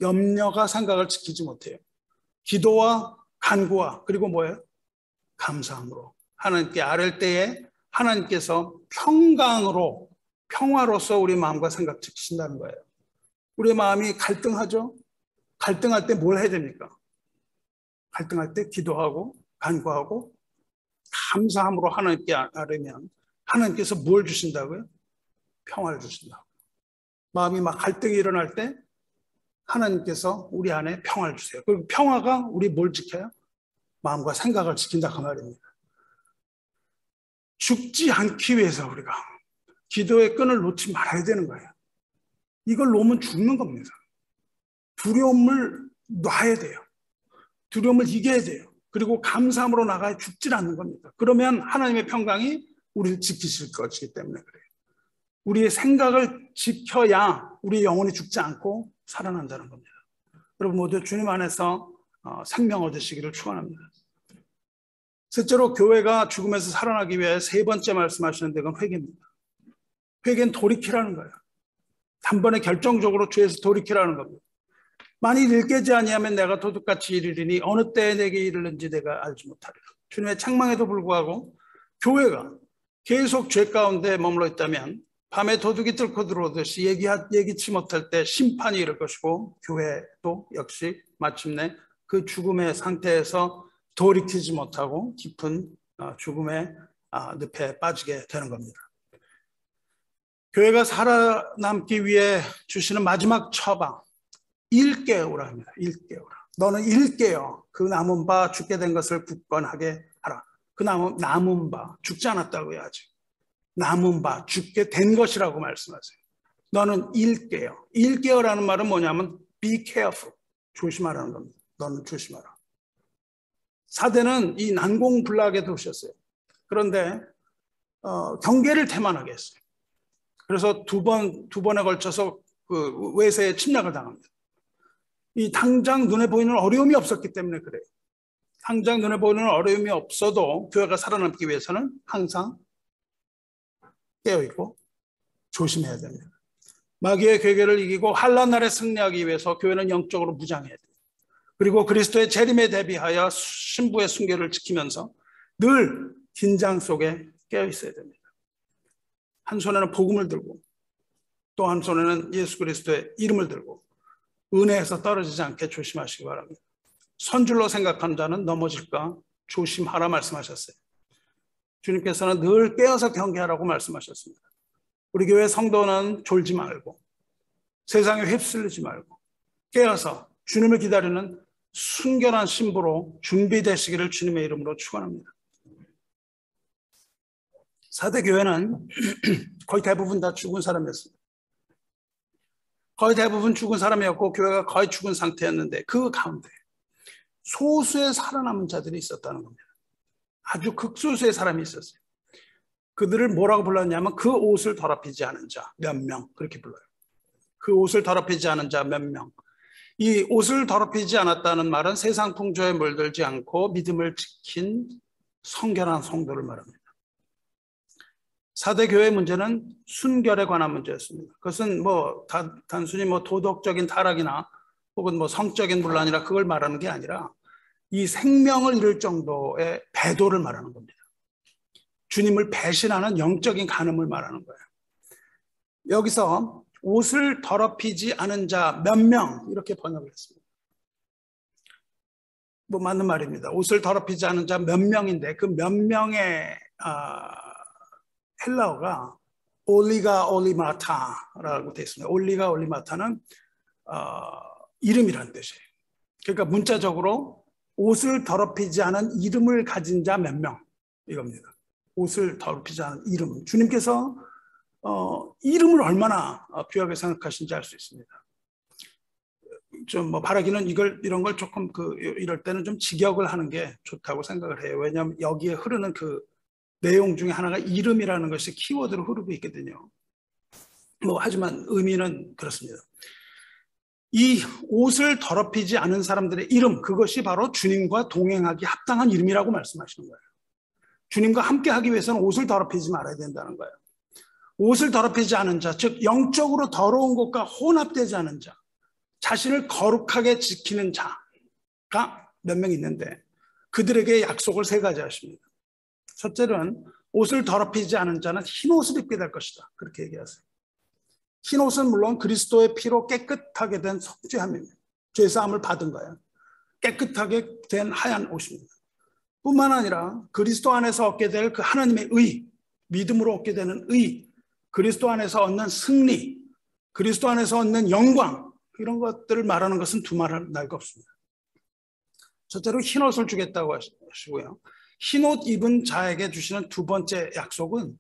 염려가 생각을 지키지 못해요. 기도와 간구와 그리고 뭐예요? 감사함으로. 하나님께 아랠 때에 하나님께서 평강으로, 평화로서 우리 마음과 생각 지키신다는 거예요. 우리의 마음이 갈등하죠? 갈등할 때 뭘 해야 됩니까? 갈등할 때 기도하고 간구하고 감사함으로 하나님께 아뢰면 하나님께서 뭘 주신다고요? 평화를 주신다고. 마음이 막 갈등이 일어날 때 하나님께서 우리 안에 평화를 주세요. 그리고 평화가 우리 뭘 지켜요? 마음과 생각을 지킨다 그 말입니다. 죽지 않기 위해서 우리가 기도의 끈을 놓지 말아야 되는 거예요. 이걸 놓으면 죽는 겁니다. 두려움을 놔야 돼요. 두려움을 이겨야 돼요. 그리고 감사함으로 나가야 죽지 않는 겁니다. 그러면 하나님의 평강이 우리를 지키실 것이기 때문에 그래요. 우리의 생각을 지켜야 우리 영혼이 죽지 않고 살아난다는 겁니다. 여러분 모두 주님 안에서 생명 얻으시기를 축원합니다. 셋째로 교회가 죽음에서 살아나기 위해 세 번째 말씀하시는 데가 회개입니다. 회개는 돌이키라는 거예요. 단번에 결정적으로 죄에서 돌이키라는 겁니다. 만일 일 깨지 아니하면 내가 도둑같이 이르리니 어느 때에 내게 이르는지 내가 알지 못하리라. 주님의 책망에도 불구하고 교회가 계속 죄 가운데 머물러 있다면 밤에 도둑이 뚫고 들어오듯이 예기치 못할 때 심판이 이를 것이고 교회도 역시 마침내 그 죽음의 상태에서 돌이키지 못하고 깊은 죽음의 늪에 빠지게 되는 겁니다. 교회가 살아남기 위해 주시는 마지막 처방, 일깨우라 합니다. 일깨우라. 너는 일깨어 그 남은 바 죽게 된 것을 굳건하게 하라. 그 남은 바 죽지 않았다고 해야지. 남은 바 죽게 된 것이라고 말씀하세요. 너는 일깨어. 일깨어라는 말은 뭐냐면 be careful. 조심하라는 겁니다. 너는 조심하라. 사대는 이 난공불락에 도시였어요. 그런데 경계를 태만하게 했어요. 그래서 두 번에 걸쳐서 그 외세에 침략을 당합니다. 이 당장 눈에 보이는 어려움이 없었기 때문에 그래요. 당장 눈에 보이는 어려움이 없어도 교회가 살아남기 위해서는 항상 깨어있고 조심해야 됩니다. 마귀의 괴계를 이기고 환난 날에 승리하기 위해서 교회는 영적으로 무장해야 됩니다. 그리고 그리스도의 재림에 대비하여 신부의 순결을 지키면서 늘 긴장 속에 깨어 있어야 됩니다. 한 손에는 복음을 들고 또 한 손에는 예수 그리스도의 이름을 들고 은혜에서 떨어지지 않게 조심하시기 바랍니다. 선줄로 생각하는 자는 넘어질까 조심하라 말씀하셨어요. 주님께서는 늘 깨어서 경계하라고 말씀하셨습니다. 우리 교회 성도는 졸지 말고 세상에 휩쓸리지 말고 깨어서 주님을 기다리는 순결한 신부로 준비되시기를 주님의 이름으로 축원합니다. 4대 교회는 거의 대부분 다 죽은 사람이었습니다. 거의 대부분 죽은 사람이었고 교회가 거의 죽은 상태였는데 그 가운데 소수의 살아남은 자들이 있었다는 겁니다. 아주 극소수의 사람이 있었어요. 그들을 뭐라고 불렀냐면 그 옷을 더럽히지 않은 자 몇 명, 그렇게 불러요. 그 옷을 더럽히지 않은 자 몇 명. 이 옷을 더럽히지 않았다는 말은 세상 풍조에 물들지 않고 믿음을 지킨 성결한 성도를 말합니다. 4대 교회의 문제는 순결에 관한 문제였습니다. 그것은 단순히 도덕적인 타락이나 혹은 성적인 분란이나 그걸 말하는 게 아니라 이 생명을 잃을 정도의 배도를 말하는 겁니다. 주님을 배신하는 영적인 간음을 말하는 거예요. 여기서 옷을 더럽히지 않은 자 몇 명 이렇게 번역을 했습니다. 맞는 말입니다. 옷을 더럽히지 않은 자 몇 명인데 그 몇 명의 헬라어가 올리가 올리마타라고 되어 있습니다. 올리가 올리마타는 이름이라는 뜻이에요. 그러니까 문자적으로 옷을 더럽히지 않은 이름을 가진 자 몇 명 이겁니다. 옷을 더럽히지 않은 이름. 주님께서 이름을 얼마나 귀하게 생각하신지 알 수 있습니다. 좀 바라기는 이런 걸 조금 이럴 때는 좀 직역을 하는 게 좋다고 생각을 해요. 왜냐하면 여기에 흐르는 그 내용 중에 하나가 이름이라는 것이 키워드로 흐르고 있거든요. 하지만 의미는 그렇습니다. 이 옷을 더럽히지 않은 사람들의 이름, 그것이 바로 주님과 동행하기 합당한 이름이라고 말씀하시는 거예요. 주님과 함께 하기 위해서는 옷을 더럽히지 말아야 된다는 거예요. 옷을 더럽히지 않은 자, 즉 영적으로 더러운 것과 혼합되지 않은 자, 자신을 거룩하게 지키는 자가 몇 명 있는데 그들에게 약속을 3가지 하십니다. 첫째는 옷을 더럽히지 않은 자는 흰 옷을 입게 될 것이다. 그렇게 얘기하세요. 흰 옷은 물론 그리스도의 피로 깨끗하게 된 속죄함입니다. 죄사함을 받은 거예요. 깨끗하게 된 하얀 옷입니다. 뿐만 아니라 그리스도 안에서 얻게 될 그 하나님의 의, 믿음으로 얻게 되는 의, 그리스도 안에서 얻는 승리, 그리스도 안에서 얻는 영광, 이런 것들을 말하는 것은 두말할 나위가 없습니다. 첫째로 흰 옷을 주겠다고 하시고요. 흰 옷 입은 자에게 주시는 2번째 약속은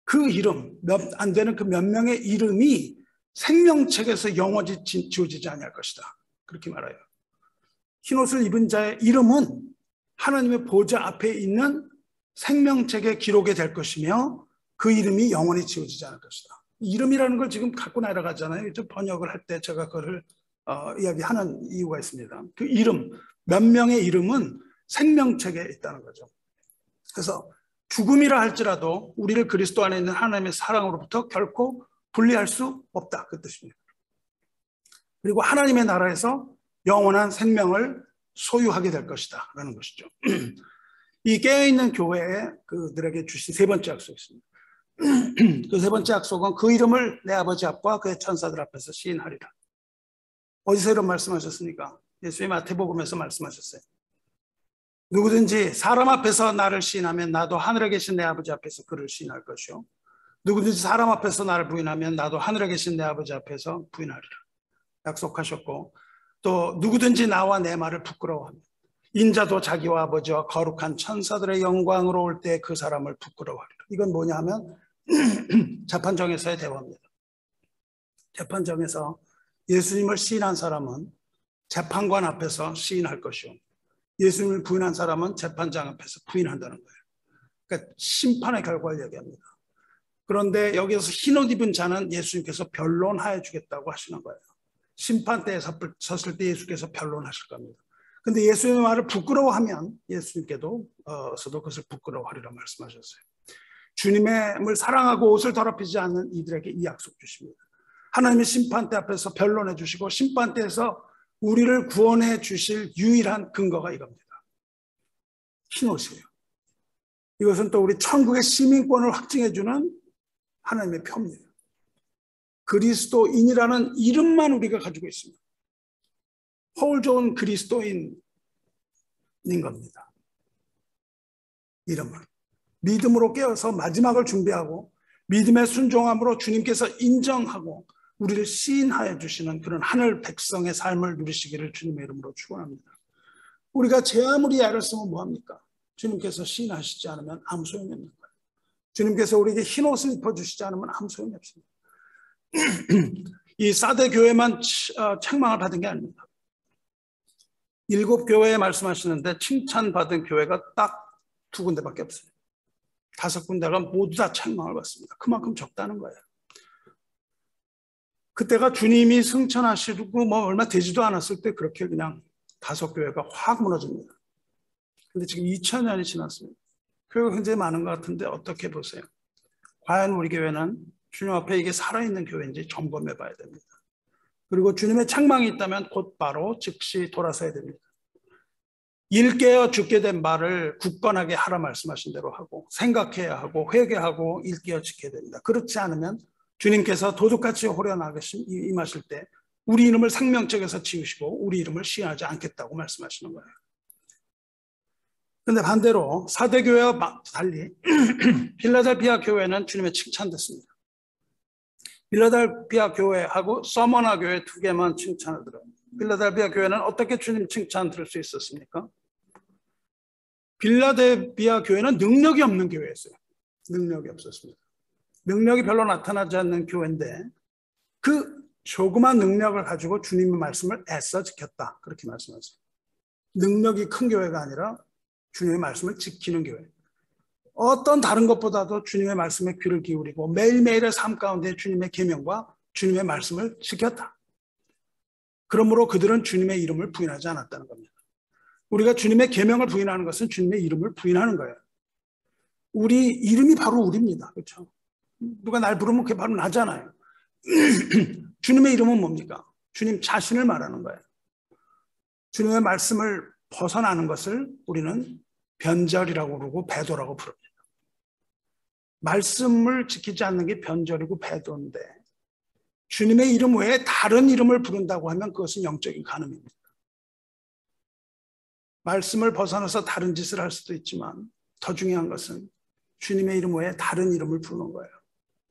그 이름, 안 되는 그 몇 명의 이름이 생명책에서 영원히 지워지지 아니할 것이다. 그렇게 말해요. 흰 옷을 입은 자의 이름은 하나님의 보좌 앞에 있는 생명책에 기록이 될 것이며 그 이름이 영원히 지워지지 않을 것이다. 이름이라는 걸 지금 갖고 날아가잖아요. 번역을 할 때 제가 그걸 이야기하는 이유가 있습니다. 그 이름, 몇 명의 이름은 생명책에 있다는 거죠. 그래서 죽음이라 할지라도 우리를 그리스도 안에 있는 하나님의 사랑으로부터 결코 분리할 수 없다. 그 뜻입니다. 그리고 하나님의 나라에서 영원한 생명을 소유하게 될 것이다. 라는 것이죠. 이 깨어있는 교회에 그들에게 주신 3번째 약속이 있습니다. 그 3번째 약속은 그 이름을 내 아버지 앞과 그의 천사들 앞에서 시인하리라. 어디서 이런 말씀하셨습니까? 예수님 마태복음에서 말씀하셨어요. 누구든지 사람 앞에서 나를 시인하면 나도 하늘에 계신 내 아버지 앞에서 그를 시인할 것이요. 누구든지 사람 앞에서 나를 부인하면 나도 하늘에 계신 내 아버지 앞에서 부인하리라. 약속하셨고 또 누구든지 나와 내 말을 부끄러워하면 인자도 자기와 아버지와 거룩한 천사들의 영광으로 올 때 그 사람을 부끄러워하리라. 이건 뭐냐 하면 재판정에서의 대화입니다. 재판정에서 예수님을 시인한 사람은 재판관 앞에서 시인할 것이요. 예수님을 부인한 사람은 재판장 앞에서 부인한다는 거예요. 그러니까 심판의 결과를 얘기합니다. 그런데 여기서 흰옷 입은 자는 예수님께서 변론하여 주겠다고 하시는 거예요. 심판대에 섰을 때 예수께서 변론하실 겁니다. 근데 예수님의 말을 부끄러워하면 예수님께도 그것을 부끄러워하리라 말씀하셨어요. 주님을 사랑하고 옷을 더럽히지 않는 이들에게 이 약속 주십니다. 하나님의 심판대 앞에서 변론해 주시고 심판대에서 우리를 구원해 주실 유일한 근거가 이겁니다. 흰 옷이에요. 이것은 또 우리 천국의 시민권을 확증해주는 하나님의 표입니다. 그리스도인이라는 이름만 우리가 가지고 있습니다. 허울 좋은 그리스도인인 겁니다. 이름은 믿음으로 깨어서 마지막을 준비하고 믿음의 순종함으로 주님께서 인정하고 우리를 시인하여 주시는 그런 하늘 백성의 삶을 누리시기를 주님의 이름으로 축원합니다. 우리가 제 아무리 애를 쓰면 뭐합니까? 주님께서 시인하시지 않으면 아무 소용이 없는 거예요. 주님께서 우리에게 흰 옷을 입혀주시지 않으면 아무 소용이 없습니다. 이 사대 교회만 책망을 받은 게 아닙니다. 7 교회에 말씀하시는데 칭찬받은 교회가 딱 2 군데밖에 없어요. 5 군데가 모두 다 책망을 받습니다. 그만큼 적다는 거예요. 그때가 주님이 승천하시고 뭐 얼마 되지도 않았을 때 그렇게 그냥 5 교회가 확 무너집니다. 근데 지금 2000년이 지났습니다. 교회가 굉장히 많은 것 같은데 어떻게 보세요? 과연 우리 교회는 주님 앞에 이게 살아있는 교회인지 점검해 봐야 됩니다. 그리고 주님의 책망이 있다면 곧바로 즉시 돌아서야 됩니다. 일깨어 죽게 된 말을 굳건하게 하라 말씀하신 대로 하고 생각해야 하고 회개하고 일깨어 지켜야 됩니다. 그렇지 않으면 주님께서 도둑같이 호련하게 임하실 때 우리 이름을 생명책에서 지우시고 우리 이름을 시인하지 않겠다고 말씀하시는 거예요. 그런데 반대로 사대교회와 달리 필라델피아 교회는 주님의 칭찬됐습니다. 필라델피아 교회하고 서머나 교회 2개만 칭찬을 들어요. 필라델피아 교회는 어떻게 주님 칭찬 들을 수 있었습니까? 필라델피아 교회는 능력이 없는 교회였어요. 능력이 없었습니다. 능력이 별로 나타나지 않는 교회인데 그 조그만 능력을 가지고 주님의 말씀을 애써 지켰다. 그렇게 말씀하세요. 능력이 큰 교회가 아니라 주님의 말씀을 지키는 교회. 어떤 다른 것보다도 주님의 말씀에 귀를 기울이고 매일매일의 삶 가운데 주님의 계명과 주님의 말씀을 지켰다. 그러므로 그들은 주님의 이름을 부인하지 않았다는 겁니다. 우리가 주님의 계명을 부인하는 것은 주님의 이름을 부인하는 거예요. 우리 이름이 바로 우리입니다. 그렇죠? 누가 날 부르면 그게 바로 나잖아요. 주님의 이름은 뭡니까? 주님 자신을 말하는 거예요. 주님의 말씀을 벗어나는 것을 우리는 변절이라고 부르고 배도라고 부릅니다. 말씀을 지키지 않는 게 변절이고 배도인데 주님의 이름 외에 다른 이름을 부른다고 하면 그것은 영적인 간음입니다. 말씀을 벗어나서 다른 짓을 할 수도 있지만 더 중요한 것은 주님의 이름 외에 다른 이름을 부르는 거예요.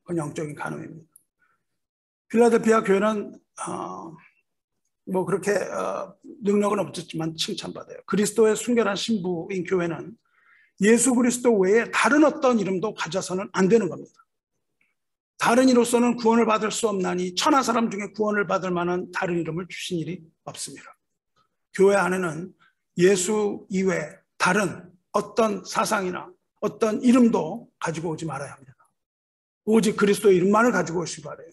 그건 영적인 간음입니다. 필라델피아 교회는 뭐 그렇게 능력은 없었지만 칭찬받아요. 그리스도의 순결한 신부인 교회는 예수 그리스도 외에 다른 어떤 이름도 가져서는 안 되는 겁니다. 다른 이로서는 구원을 받을 수 없나니 천하 사람 중에 구원을 받을 만한 다른 이름을 주신 일이 없습니다. 교회 안에는 예수 이외에 다른 어떤 사상이나 어떤 이름도 가지고 오지 말아야 합니다. 오직 그리스도의 이름만을 가지고 오시기 바라요.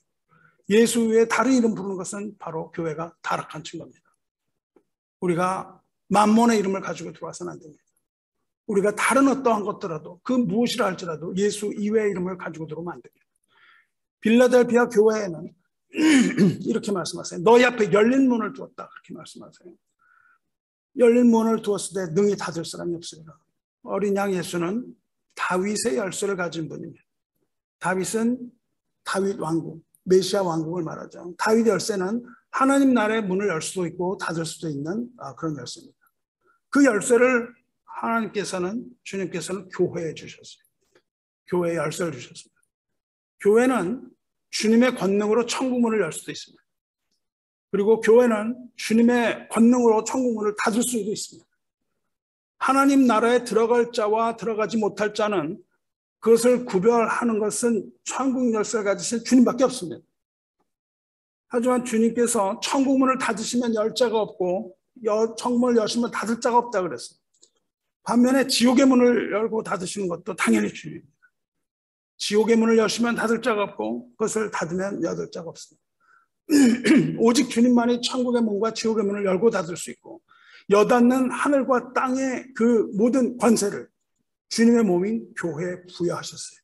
예수 외에 다른 이름 부르는 것은 바로 교회가 타락한 증거입니다. 우리가 만몬의 이름을 가지고 들어와서는 안 됩니다. 우리가 다른 어떠한 것더라도 그 무엇이라 할지라도 예수 이외의 이름을 가지고 들어오면 안 됩니다. 빌라델피아 교회에는 이렇게 말씀하세요. 너희 앞에 열린 문을 두었다. 그렇게 말씀하세요. 열린 문을 두었을 때 능히 닫을 사람이 없습니다. 어린 양 예수는 다윗의 열쇠를 가진 분입니다. 다윗은 다윗 왕국, 메시아 왕국을 말하죠. 다윗 열쇠는 하나님 나라의 문을 열 수도 있고 닫을 수도 있는 그런 열쇠입니다. 그 열쇠를 하나님께서는, 주님께서는 교회에 주셨어요. 교회에 열쇠를 주셨습니다. 교회는 주님의 권능으로 천국문을 열 수도 있습니다. 그리고 교회는 주님의 권능으로 천국문을 닫을 수도 있습니다. 하나님 나라에 들어갈 자와 들어가지 못할 자는 그것을 구별하는 것은 천국 열쇠를 가지신 주님밖에 없습니다. 하지만 주님께서 천국문을 닫으시면 열 자가 없고 천국문을 여시면 닫을 자가 없다 그랬어요. 반면에 지옥의 문을 열고 닫으시는 것도 당연히 주님입니다. 지옥의 문을 여시면 닫을 자가 없고 그것을 닫으면 여덟 자가 없습니다. 오직 주님만이 천국의 문과 지옥의 문을 열고 닫을 수 있고 여닫는 하늘과 땅의 그 모든 권세를 주님의 몸인 교회에 부여하셨어요.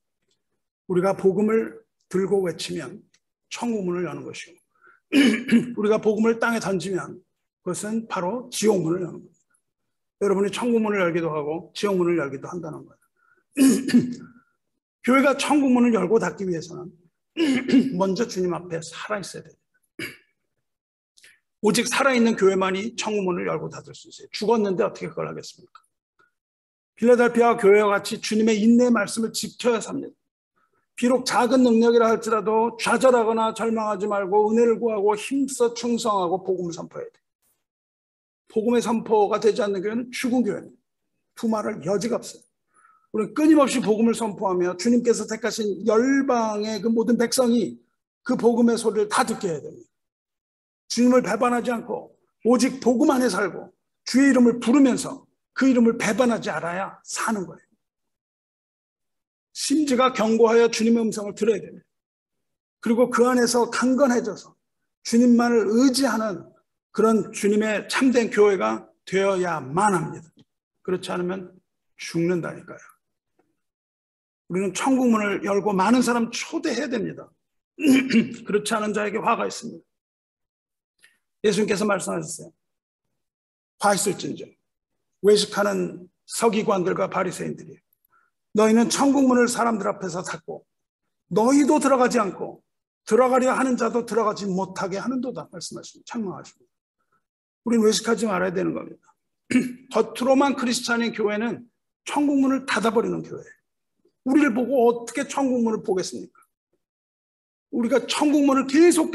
우리가 복음을 들고 외치면 천국 문을 여는 것이고 우리가 복음을 땅에 던지면 그것은 바로 지옥 문을 여는 겁니다. 여러분이 천국 문을 열기도 하고 지옥 문을 열기도 한다는 거예요. 교회가 천국 문을 열고 닫기 위해서는 먼저 주님 앞에 살아있어야 돼요. 오직 살아있는 교회만이 천국 문을 열고 닫을 수 있어요. 죽었는데 어떻게 그걸 하겠습니까? 필라델피아 교회와 같이 주님의 인내의 말씀을 지켜야 삽니다. 비록 작은 능력이라 할지라도 좌절하거나 절망하지 말고 은혜를 구하고 힘써 충성하고 복음을 선포해야 돼요. 복음의 선포가 되지 않는 교회는 죽은 교회입니다. 두말할 여지가 없어요. 우리는 끊임없이 복음을 선포하며 주님께서 택하신 열방의 그 모든 백성이 그 복음의 소리를 다 듣게 해야 됩니다. 주님을 배반하지 않고 오직 복음 안에 살고 주의 이름을 부르면서 그 이름을 배반하지 않아야 사는 거예요. 심지가 견고하여 주님의 음성을 들어야 됩니다. 그리고 그 안에서 강건해져서 주님만을 의지하는 그런 주님의 참된 교회가 되어야만 합니다. 그렇지 않으면 죽는다니까요. 우리는 천국 문을 열고 많은 사람 초대해야 됩니다. 그렇지 않은 자에게 화가 있습니다. 예수님께서 말씀하셨어요. 화 있을진저 외식하는 서기관들과 바리새인들이에요. 너희는 천국 문을 사람들 앞에서 닫고 너희도 들어가지 않고 들어가려 하는 자도 들어가지 못하게 하는도다 말씀하십니다. 책망하십니다. 우리는 외식하지 말아야 되는 겁니다. 겉으로만 크리스찬인 교회는 천국 문을 닫아버리는 교회예요. 우리를 보고 어떻게 천국 문을 보겠습니까? 우리가 천국 문을 계속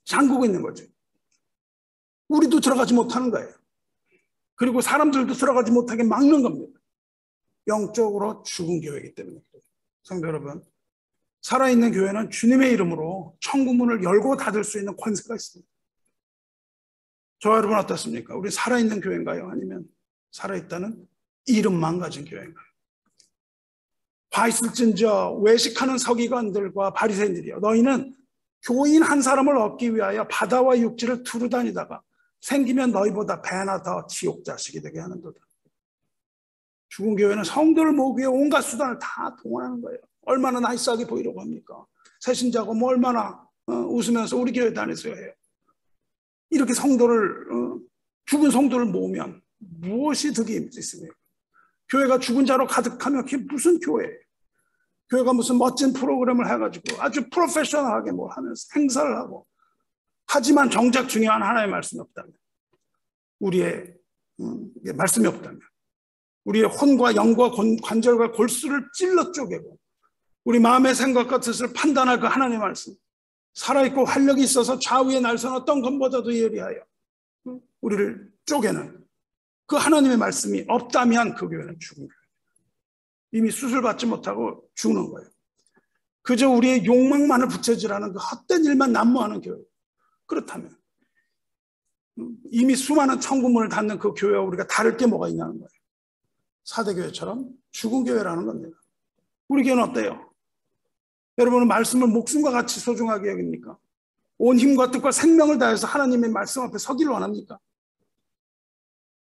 잠그고 있는 거죠. 우리도 들어가지 못하는 거예요. 그리고 사람들도 들어가지 못하게 막는 겁니다. 영적으로 죽은 교회이기 때문에. 성도 여러분, 살아있는 교회는 주님의 이름으로 천국 문을 열고 닫을 수 있는 권세가 있습니다. 저와 여러분 어떻습니까? 우리 살아있는 교회인가요? 아니면 살아있다는 이름만 가진 교회인가요? 화 있을진저 외식하는 서기관들과 바리새인들이여, 너희는 교인 한 사람을 얻기 위하여 바다와 육지를 두루 다니다가 생기면 너희보다 배나 더 지옥 자식이 되게 하는도다. 죽은 교회는 성도를 모으기 위해 온갖 수단을 다 동원하는 거예요. 얼마나 나이스하게 보이려고 합니까? 새신자고 뭐 얼마나 웃으면서 우리 교회 다니세요 해요. 이렇게 죽은 성도를 모으면 무엇이 득이 있습니까? 교회가 죽은 자로 가득하면 그게 무슨 교회예요? 교회가 무슨 멋진 프로그램을 해가지고 아주 프로페셔널하게 뭐 하면서 행사를 하고, 하지만 정작 중요한 하나의 말씀이 없다면, 우리의 말씀이 없다면, 우리의 혼과 영과 관절과 골수를 찔러 쪼개고 우리 마음의 생각과 뜻을 판단할 그 하나님의 말씀, 살아있고 활력이 있어서 좌우의 날선 어떤 것보다도 예리하여 우리를 쪼개는 그 하나님의 말씀이 없다면 그 교회는 죽은 교회. 이미 수술받지 못하고 죽는 거예요. 그저 우리의 욕망만을 부채질하는 그 헛된 일만 난무하는 교회. 그렇다면 이미 수많은 천국 문을 닫는 그 교회와 우리가 다를 게 뭐가 있냐는 거예요. 사대교회처럼 죽은 교회라는 겁니다. 우리 교회는 어때요? 여러분은 말씀을 목숨과 같이 소중하게 여깁니까? 온 힘과 뜻과 생명을 다해서 하나님의 말씀 앞에 서기를 원합니까?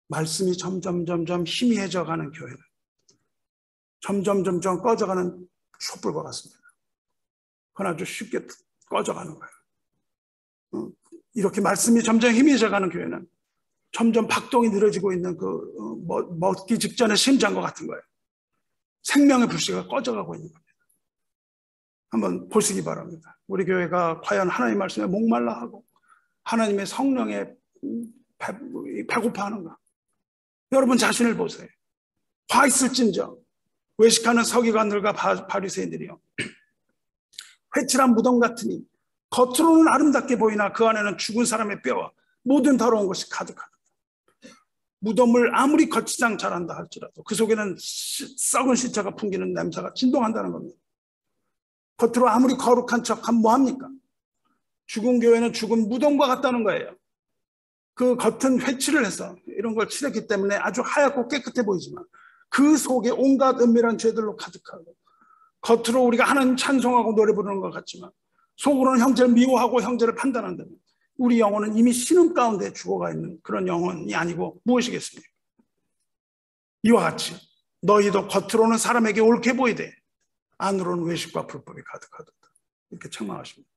말씀이 점점 희미해져 가는 교회는 점점 꺼져가는 촛불과 같습니다. 그건 아주 쉽게 꺼져가는 거예요. 이렇게 말씀이 점점 희미해져 가는 교회는 점점 박동이 늘어지고 있는 먹기 직전의 심장과 같은 거예요. 생명의 불씨가 꺼져가고 있는 겁니다. 한번 보시기 바랍니다. 우리 교회가 과연 하나님의 말씀에 목말라하고 하나님의 성령에 배고파하는가? 여러분 자신을 보세요. 화 있을진저 외식하는 서기관들과 바리새인들이요, 회칠한 무덤 같으니 겉으로는 아름답게 보이나 그 안에는 죽은 사람의 뼈와 모든 더러운 것이 가득하다. 무덤을 아무리 거치장 잘한다 할지라도 그 속에는 썩은 시체가 풍기는 냄새가 진동한다는 겁니다. 겉으로 아무리 거룩한 척하면 뭐합니까? 죽은 교회는 죽은 무덤과 같다는 거예요. 그 겉은 회칠을 해서 이런 걸 칠했기 때문에 아주 하얗고 깨끗해 보이지만 그 속에 온갖 은밀한 죄들로 가득하고, 겉으로 우리가 하나님 찬송하고 노래 부르는 것 같지만 속으로는 형제를 미워하고 형제를 판단한다면 우리 영혼은 이미 신음 가운데 죽어가 있는 그런 영혼이 아니고 무엇이겠습니까? 이와 같이 너희도 겉으로는 사람에게 옳게 보이되 안으로는 외식과 불법이 가득하다. 이렇게 책망하십니다.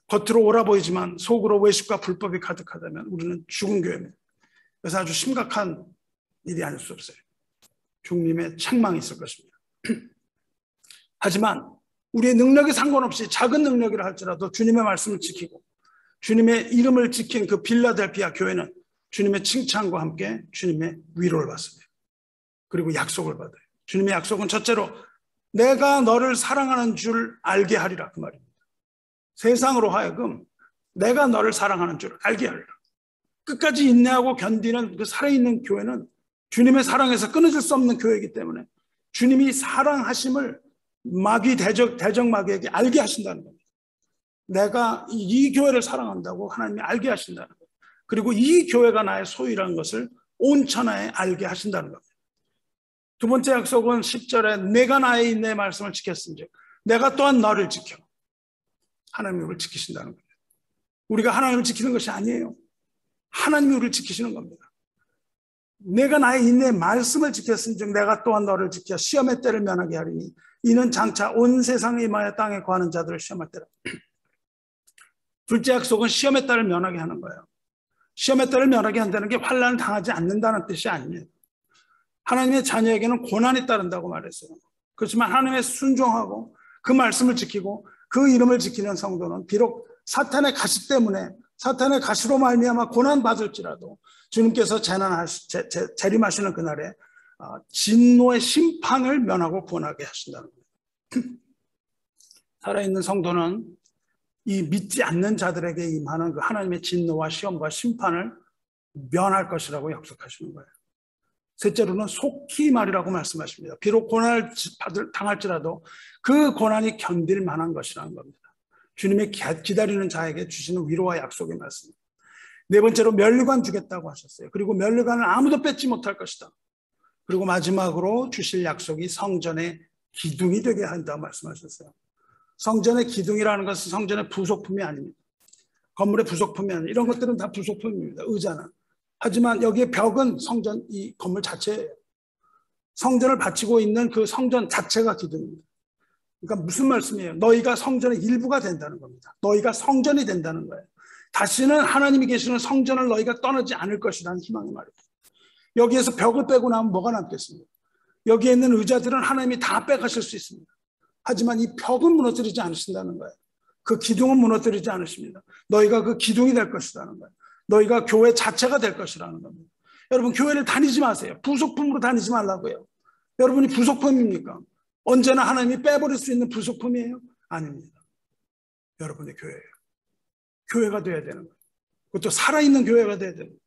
겉으로 옳아 보이지만 속으로 외식과 불법이 가득하다면 우리는 죽은 교회입니다. 그래서 아주 심각한 일이 아닐 수 없어요. 주님의 책망이 있을 것입니다. 하지만 우리의 능력에 상관없이 작은 능력이라 할지라도 주님의 말씀을 지키고 주님의 이름을 지킨 그 빌라델피아 교회는 주님의 칭찬과 함께 주님의 위로를 받습니다. 그리고 약속을 받아요. 주님의 약속은 첫째로 내가 너를 사랑하는 줄 알게 하리라, 그 말입니다. 세상으로 하여금 내가 너를 사랑하는 줄 알게 하리라. 끝까지 인내하고 견디는 그 살아있는 교회는 주님의 사랑에서 끊어질 수 없는 교회이기 때문에 주님이 사랑하심을 마귀 대적 마귀에게 알게 하신다는 겁니다. 내가 이 교회를 사랑한다고 하나님이 알게 하신다는 거예요. 그리고 이 교회가 나의 소유라는 것을 온 천하에 알게 하신다는 겁니다. 두 번째 약속은 10절에 내가 나의 인내의 말씀을 지켰은즉 내가 또한 너를 지켜. 하나님을 지키신다는 겁니다. 우리가 하나님을 지키는 것이 아니에요. 하나님이 우리를 지키시는 겁니다. 내가 나의 인내의 말씀을 지켰은즉 내가 또한 너를 지켜 시험의 때를 면하게 하리니 이는 장차 온 세상에 임하여 땅에 거하는 자들을 시험할 때라. 둘째 약속은 시험의 때를 면하게 하는 거예요. 시험의 때를 면하게 한다는 게 환난을 당하지 않는다는 뜻이 아닙니다. 하나님의 자녀에게는 고난이 따른다고 말했어요. 그렇지만 하나님의 순종하고 그 말씀을 지키고 그 이름을 지키는 성도는 비록 사탄의 가시 때문에 사탄의 가시로 말미암아 고난 받을지라도 주님께서 재림하시는 그날에 진노의 심판을 면하고 구원하게 하신다는 거예요. 살아있는 성도는 이 믿지 않는 자들에게 임하는 그 하나님의 진노와 시험과 심판을 면할 것이라고 약속하시는 거예요. 셋째로는 속히 말이라고 말씀하십니다. 비록 고난을 당할지라도 그 고난이 견딜 만한 것이라는 겁니다. 주님의 기다리는 자에게 주시는 위로와 약속의 말씀. 네 번째로 면류관 주겠다고 하셨어요. 그리고 면류관을 아무도 뺏지 못할 것이다. 그리고 마지막으로 주실 약속이 성전의 기둥이 되게 한다고 말씀하셨어요. 성전의 기둥이라는 것은 성전의 부속품이 아닙니다. 건물의 부속품이 아닙니다. 이런 것들은 다 부속품입니다. 의자는. 하지만 여기에 벽은 성전, 이 건물 자체예요. 성전을 바치고 있는 그 성전 자체가 기둥입니다. 그러니까 무슨 말씀이에요? 너희가 성전의 일부가 된다는 겁니다. 너희가 성전이 된다는 거예요. 다시는 하나님이 계시는 성전을 너희가 떠나지 않을 것이라는 희망의 말입니다. 여기에서 벽을 빼고 나면 뭐가 남겠습니까? 여기에 있는 의자들은 하나님이 다 빼가실 수 있습니다. 하지만 이 벽은 무너뜨리지 않으신다는 거예요. 그 기둥은 무너뜨리지 않으십니다. 너희가 그 기둥이 될 것이라는 거예요. 너희가 교회 자체가 될 것이라는 겁니다. 여러분 교회를 다니지 마세요. 부속품으로 다니지 말라고요. 여러분이 부속품입니까? 언제나 하나님이 빼버릴 수 있는 부속품이에요? 아닙니다. 여러분의 교회예요. 교회가 돼야 되는 거예요. 그것도 살아있는 교회가 돼야 됩니다.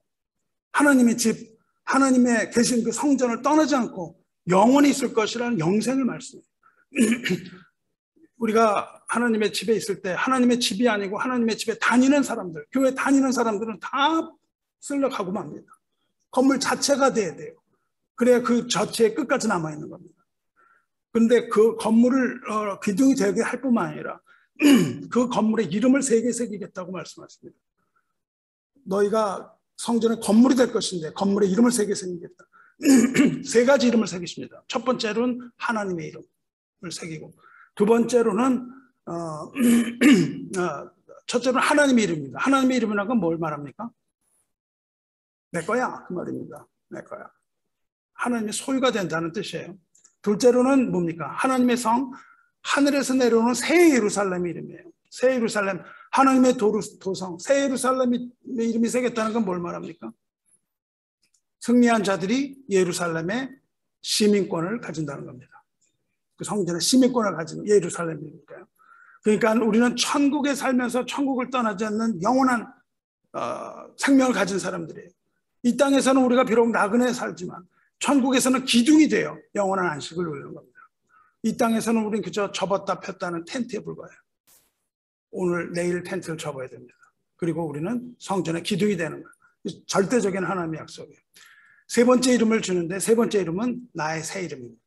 하나님의 집, 하나님의 계신 그 성전을 떠나지 않고 영원히 있을 것이라는 영생의 말씀이에요. 우리가 하나님의 집에 있을 때 하나님의 집이 아니고 하나님의 집에 다니는 사람들, 교회 다니는 사람들은 다 쓸려가고 맙니다. 건물 자체가 돼야 돼요. 그래야 그 자체의 끝까지 남아있는 겁니다. 그런데 그 건물을 기둥이 되게 할 뿐만 아니라 그 건물에 이름을 3개 새기겠다고 말씀하십니다. 너희가 성전의 건물이 될 것인데 건물에 이름을 3개 새기겠다. 3가지 이름을 새기십니다. 첫 번째로는 하나님의 이름을 새기고 두 번째로는 첫째로는 하나님의 이름입니다. 하나님의 이름이라는 건 뭘 말합니까? 내 거야 그 말입니다. 내 거야. 하나님의 소유가 된다는 뜻이에요. 둘째로는 뭡니까? 하나님의 성, 하늘에서 내려오는 새 예루살렘의 이름이에요. 새 예루살렘, 하나님의 도성, 새 예루살렘의 이름이 새겼다는 건 뭘 말합니까? 승리한 자들이 예루살렘의 시민권을 가진다는 겁니다. 그 성전의 시민권을 가진 예루살렘이니까요. 그러니까 우리는 천국에 살면서 천국을 떠나지 않는 영원한 생명을 가진 사람들이에요. 이 땅에서는 우리가 비록 나그네 살지만 천국에서는 기둥이 돼요. 영원한 안식을 누리는 겁니다. 이 땅에서는 우리는 그저 접었다 폈다는 텐트에 불과해요. 오늘 내일 텐트를 접어야 됩니다. 그리고 우리는 성전의 기둥이 되는 거예요. 절대적인 하나님의 약속이에요. 세 번째 이름을 주는데 세 번째 이름은 나의 새 이름입니다.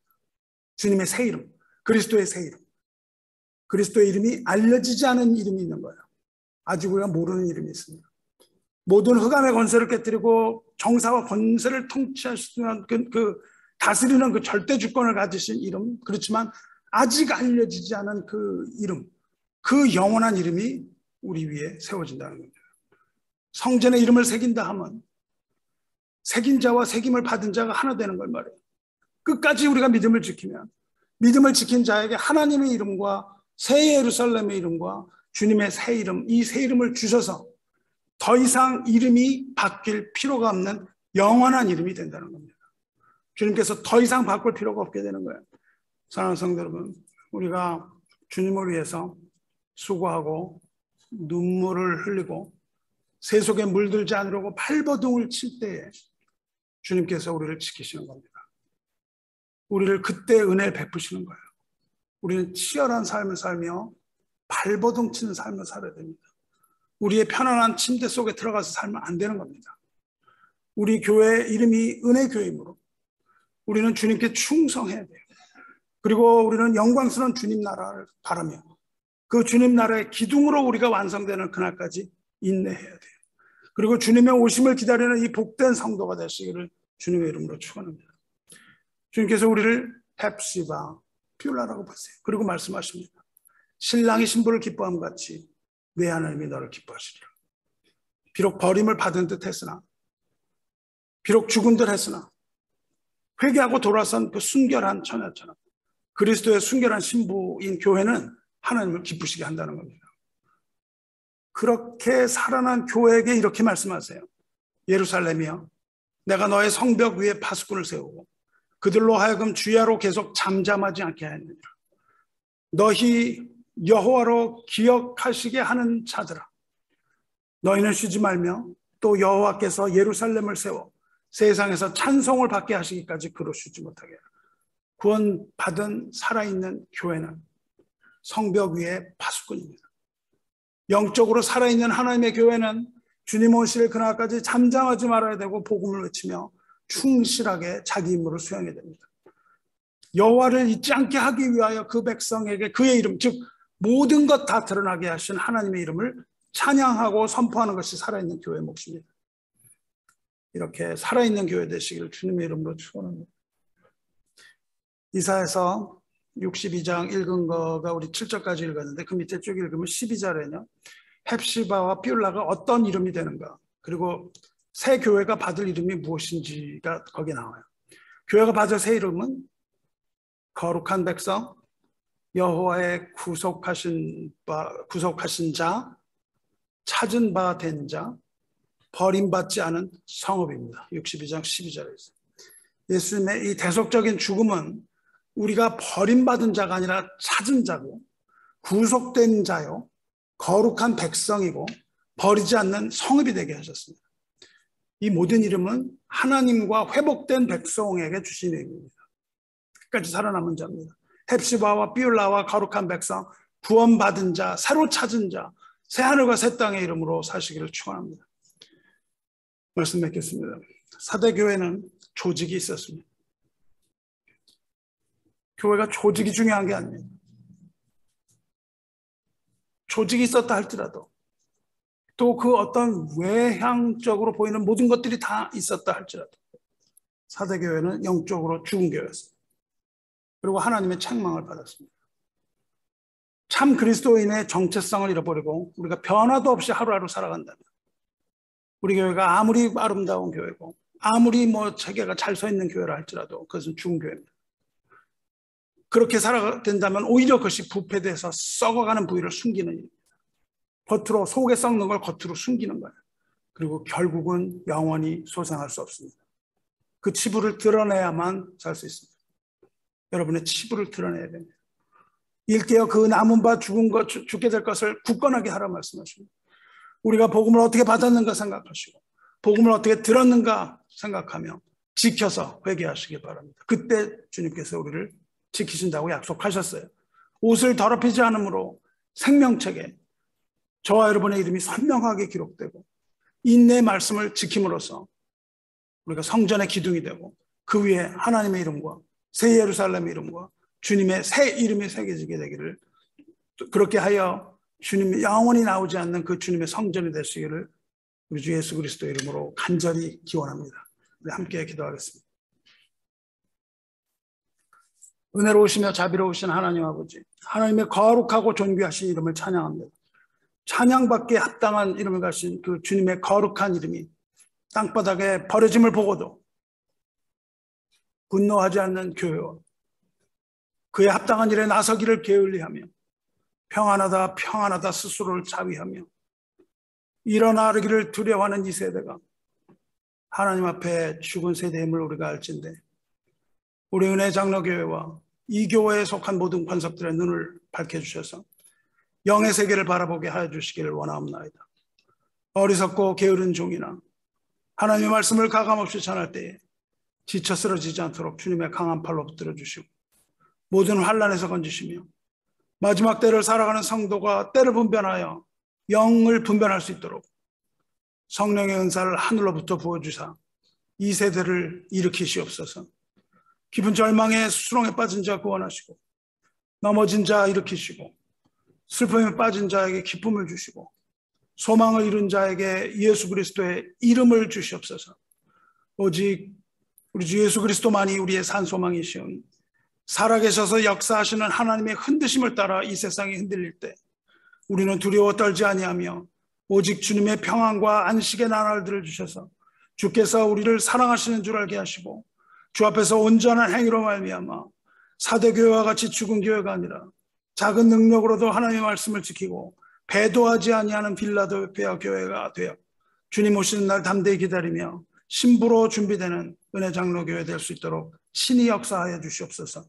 주님의 새 이름, 그리스도의 새 이름. 그리스도의 이름이 알려지지 않은 이름이 있는 거예요. 아직 우리가 모르는 이름이 있습니다. 모든 흑암의 권세를 깨뜨리고 정사와 권세를 통치하시는 그 다스리는 그 절대 주권을 가지신 이름, 그렇지만 아직 알려지지 않은 그 이름, 그 영원한 이름이 우리 위에 세워진다는 겁니다. 성전의 이름을 새긴다 하면 새긴 자와 새김을 받은 자가 하나 되는 걸 말해요. 끝까지 우리가 믿음을 지키면 믿음을 지킨 자에게 하나님의 이름과 새 예루살렘의 이름과 주님의 새 이름, 이 새 이름을 주셔서 더 이상 이름이 바뀔 필요가 없는 영원한 이름이 된다는 겁니다. 주님께서 더 이상 바꿀 필요가 없게 되는 거예요. 사랑하는 성도 여러분, 우리가 주님을 위해서 수고하고 눈물을 흘리고 새 속에 물들지 않으려고 발버둥을 칠 때에 주님께서 우리를 지키시는 겁니다. 우리를 그때 은혜를 베푸시는 거예요. 우리는 치열한 삶을 살며 발버둥 치는 삶을 살아야 됩니다. 우리의 편안한 침대 속에 들어가서 살면 안 되는 겁니다. 우리 교회의 이름이 은혜교회이므로 우리는 주님께 충성해야 돼요. 그리고 우리는 영광스러운 주님 나라를 바라며 그 주님 나라의 기둥으로 우리가 완성되는 그날까지 인내해야 돼요. 그리고 주님의 오심을 기다리는 이 복된 성도가 되시기를 주님의 이름으로 축원합니다. 주님께서 우리를 헵시바, 뷰라라고 보세요. 그리고 말씀하십니다. 신랑이 신부를 기뻐함 같이 내 하나님이 너를 기뻐하시리라. 비록 버림을 받은 듯 했으나, 비록 죽은 듯 했으나, 회개하고 돌아선 그 순결한 처녀처럼 그리스도의 순결한 신부인 교회는 하나님을 기쁘시게 한다는 겁니다. 그렇게 살아난 교회에게 이렇게 말씀하세요. 예루살렘이여, 내가 너의 성벽 위에 파수꾼을 세우고 그들로 하여금 주야로 계속 잠잠하지 않게 하느니라. 너희 여호와로 기억하시게 하는 자들아, 너희는 쉬지 말며 또 여호와께서 예루살렘을 세워 세상에서 찬송을 받게 하시기까지 그로 쉬지 못하게 하라. 구원받은 살아있는 교회는 성벽 위에 파수꾼입니다. 영적으로 살아있는 하나님의 교회는 주님 오실 그날까지 잠잠하지 말아야 되고 복음을 외치며 충실하게 자기 임무를 수행해야 됩니다. 여호와를 잊지 않게 하기 위하여 그 백성에게 그의 이름, 즉 모든 것 다 드러나게 하신 하나님의 이름을 찬양하고 선포하는 것이 살아있는 교회의 몫입니다. 이렇게 살아있는 교회 되시기를 주님의 이름으로 축원합니다. 이사야서 62장 읽은 거가 우리 7절까지 읽었는데 그 밑에 쭉 읽으면 12절에는요. 헵시바와 뷰라가 어떤 이름이 되는가, 그리고 새 교회가 받을 이름이 무엇인지가 거기에 나와요. 교회가 받을 새 이름은 거룩한 백성, 여호와의 구속하신 자, 찾은 바 된 자, 버림받지 않은 성읍입니다. 62장 12절에 있어요. 예수님의 이 대속적인 죽음은 우리가 버림받은 자가 아니라 찾은 자고 구속된 자요, 거룩한 백성이고 버리지 않는 성읍이 되게 하셨습니다. 이 모든 이름은 하나님과 회복된 백성에게 주신 이름입니다. 끝까지 살아남은 자입니다. 헵시바와 뷰라와 거룩한 백성, 구원받은 자, 새로 찾은 자, 새 하늘과 새 땅의 이름으로 사시기를 축원합니다. 말씀 맺겠습니다. 사대교회는 조직이 있었습니다. 교회가 조직이 중요한 게 아닙니다. 조직이 있었다 할지라도 또 그 어떤 외향적으로 보이는 모든 것들이 다 있었다 할지라도 사대교회는 영적으로 죽은 교회였습니다. 그리고 하나님의 책망을 받았습니다. 참 그리스도인의 정체성을 잃어버리고 우리가 변화도 없이 하루하루 살아간다면 우리 교회가 아무리 아름다운 교회고 아무리 체계가 잘 서 있는 교회라 할지라도 그것은 죽은 교회입니다. 그렇게 살아간다면 오히려 그것이 부패돼서 썩어가는 부위를 숨기는 일입니다. 겉으로, 속에 썩는 걸 겉으로 숨기는 거예요. 그리고 결국은 영원히 소생할 수 없습니다. 그 치부를 드러내야만 살 수 있습니다. 여러분의 치부를 드러내야 됩니다. 일깨어 그 남은 바 죽게 될 것을 굳건하게 하라 말씀하십니다. 우리가 복음을 어떻게 받았는가 생각하시고 복음을 어떻게 들었는가 생각하며 지켜서 회개하시기 바랍니다. 그때 주님께서 우리를 지키신다고 약속하셨어요. 옷을 더럽히지 않으므로 생명책에 저와 여러분의 이름이 선명하게 기록되고 인내의 말씀을 지킴으로써 우리가 성전의 기둥이 되고 그 위에 하나님의 이름과 새 예루살렘의 이름과 주님의 새 이름이 새겨지게 되기를, 그렇게 하여 주님이 영원히 나오지 않는 그 주님의 성전이 되시기를 우리 주 예수 그리스도 이름으로 간절히 기원합니다. 우리 함께 기도하겠습니다. 은혜로우시며 자비로우신 하나님 아버지, 하나님의 거룩하고 존귀하신 이름을 찬양합니다. 찬양받기에 합당한 이름을 가진 그 주님의 거룩한 이름이 땅바닥에 버려짐을 보고도 분노하지 않는 교회와 그에 합당한 일에 나서기를 게을리하며 평안하다 평안하다 스스로를 자위하며 일어나기를 두려워하는 이 세대가 하나님 앞에 죽은 세대임을 우리가 알진대 우리 은혜 장로교회와 이 교회에 속한 모든 관석들의 눈을 밝혀주셔서 영의 세계를 바라보게 하여 주시기를 원하옵나이다. 어리석고 게으른 종이나 하나님의 말씀을 가감없이 전할 때에 지쳐 쓰러지지 않도록 주님의 강한 팔로 붙들어 주시고 모든 환난에서 건지시며 마지막 때를 살아가는 성도가 때를 분별하여 영을 분별할 수 있도록 성령의 은사를 하늘로부터 부어주사 이 세대를 일으키시옵소서. 깊은 절망의 수렁에 빠진 자 구원하시고 넘어진 자 일으키시고 슬픔에 빠진 자에게 기쁨을 주시고 소망을 이룬 자에게 예수 그리스도의 이름을 주시옵소서. 오직 우리 주 예수 그리스도만이 우리의 산소망이시오니 살아계셔서 역사하시는 하나님의 흔드심을 따라 이 세상이 흔들릴 때 우리는 두려워 떨지 아니하며 오직 주님의 평안과 안식의 나날들을 주셔서 주께서 우리를 사랑하시는 줄 알게 하시고 주 앞에서 온전한 행위로 말미암아 사대교회와 같이 죽은 교회가 아니라 작은 능력으로도 하나님의 말씀을 지키고 배도하지 아니하는 빌라델피아 교회가 되어 주님 오시는 날 담대히 기다리며 신부로 준비되는 은혜 장로교회 될 수 있도록 신이 역사하여 주시옵소서.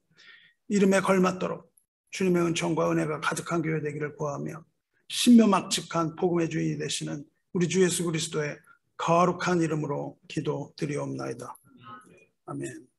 이름에 걸맞도록 주님의 은총과 은혜가 가득한 교회 되기를 구하며 신묘막측한 복음의 주인이 되시는 우리 주 예수 그리스도의 거룩한 이름으로 기도드리옵나이다. 아멘.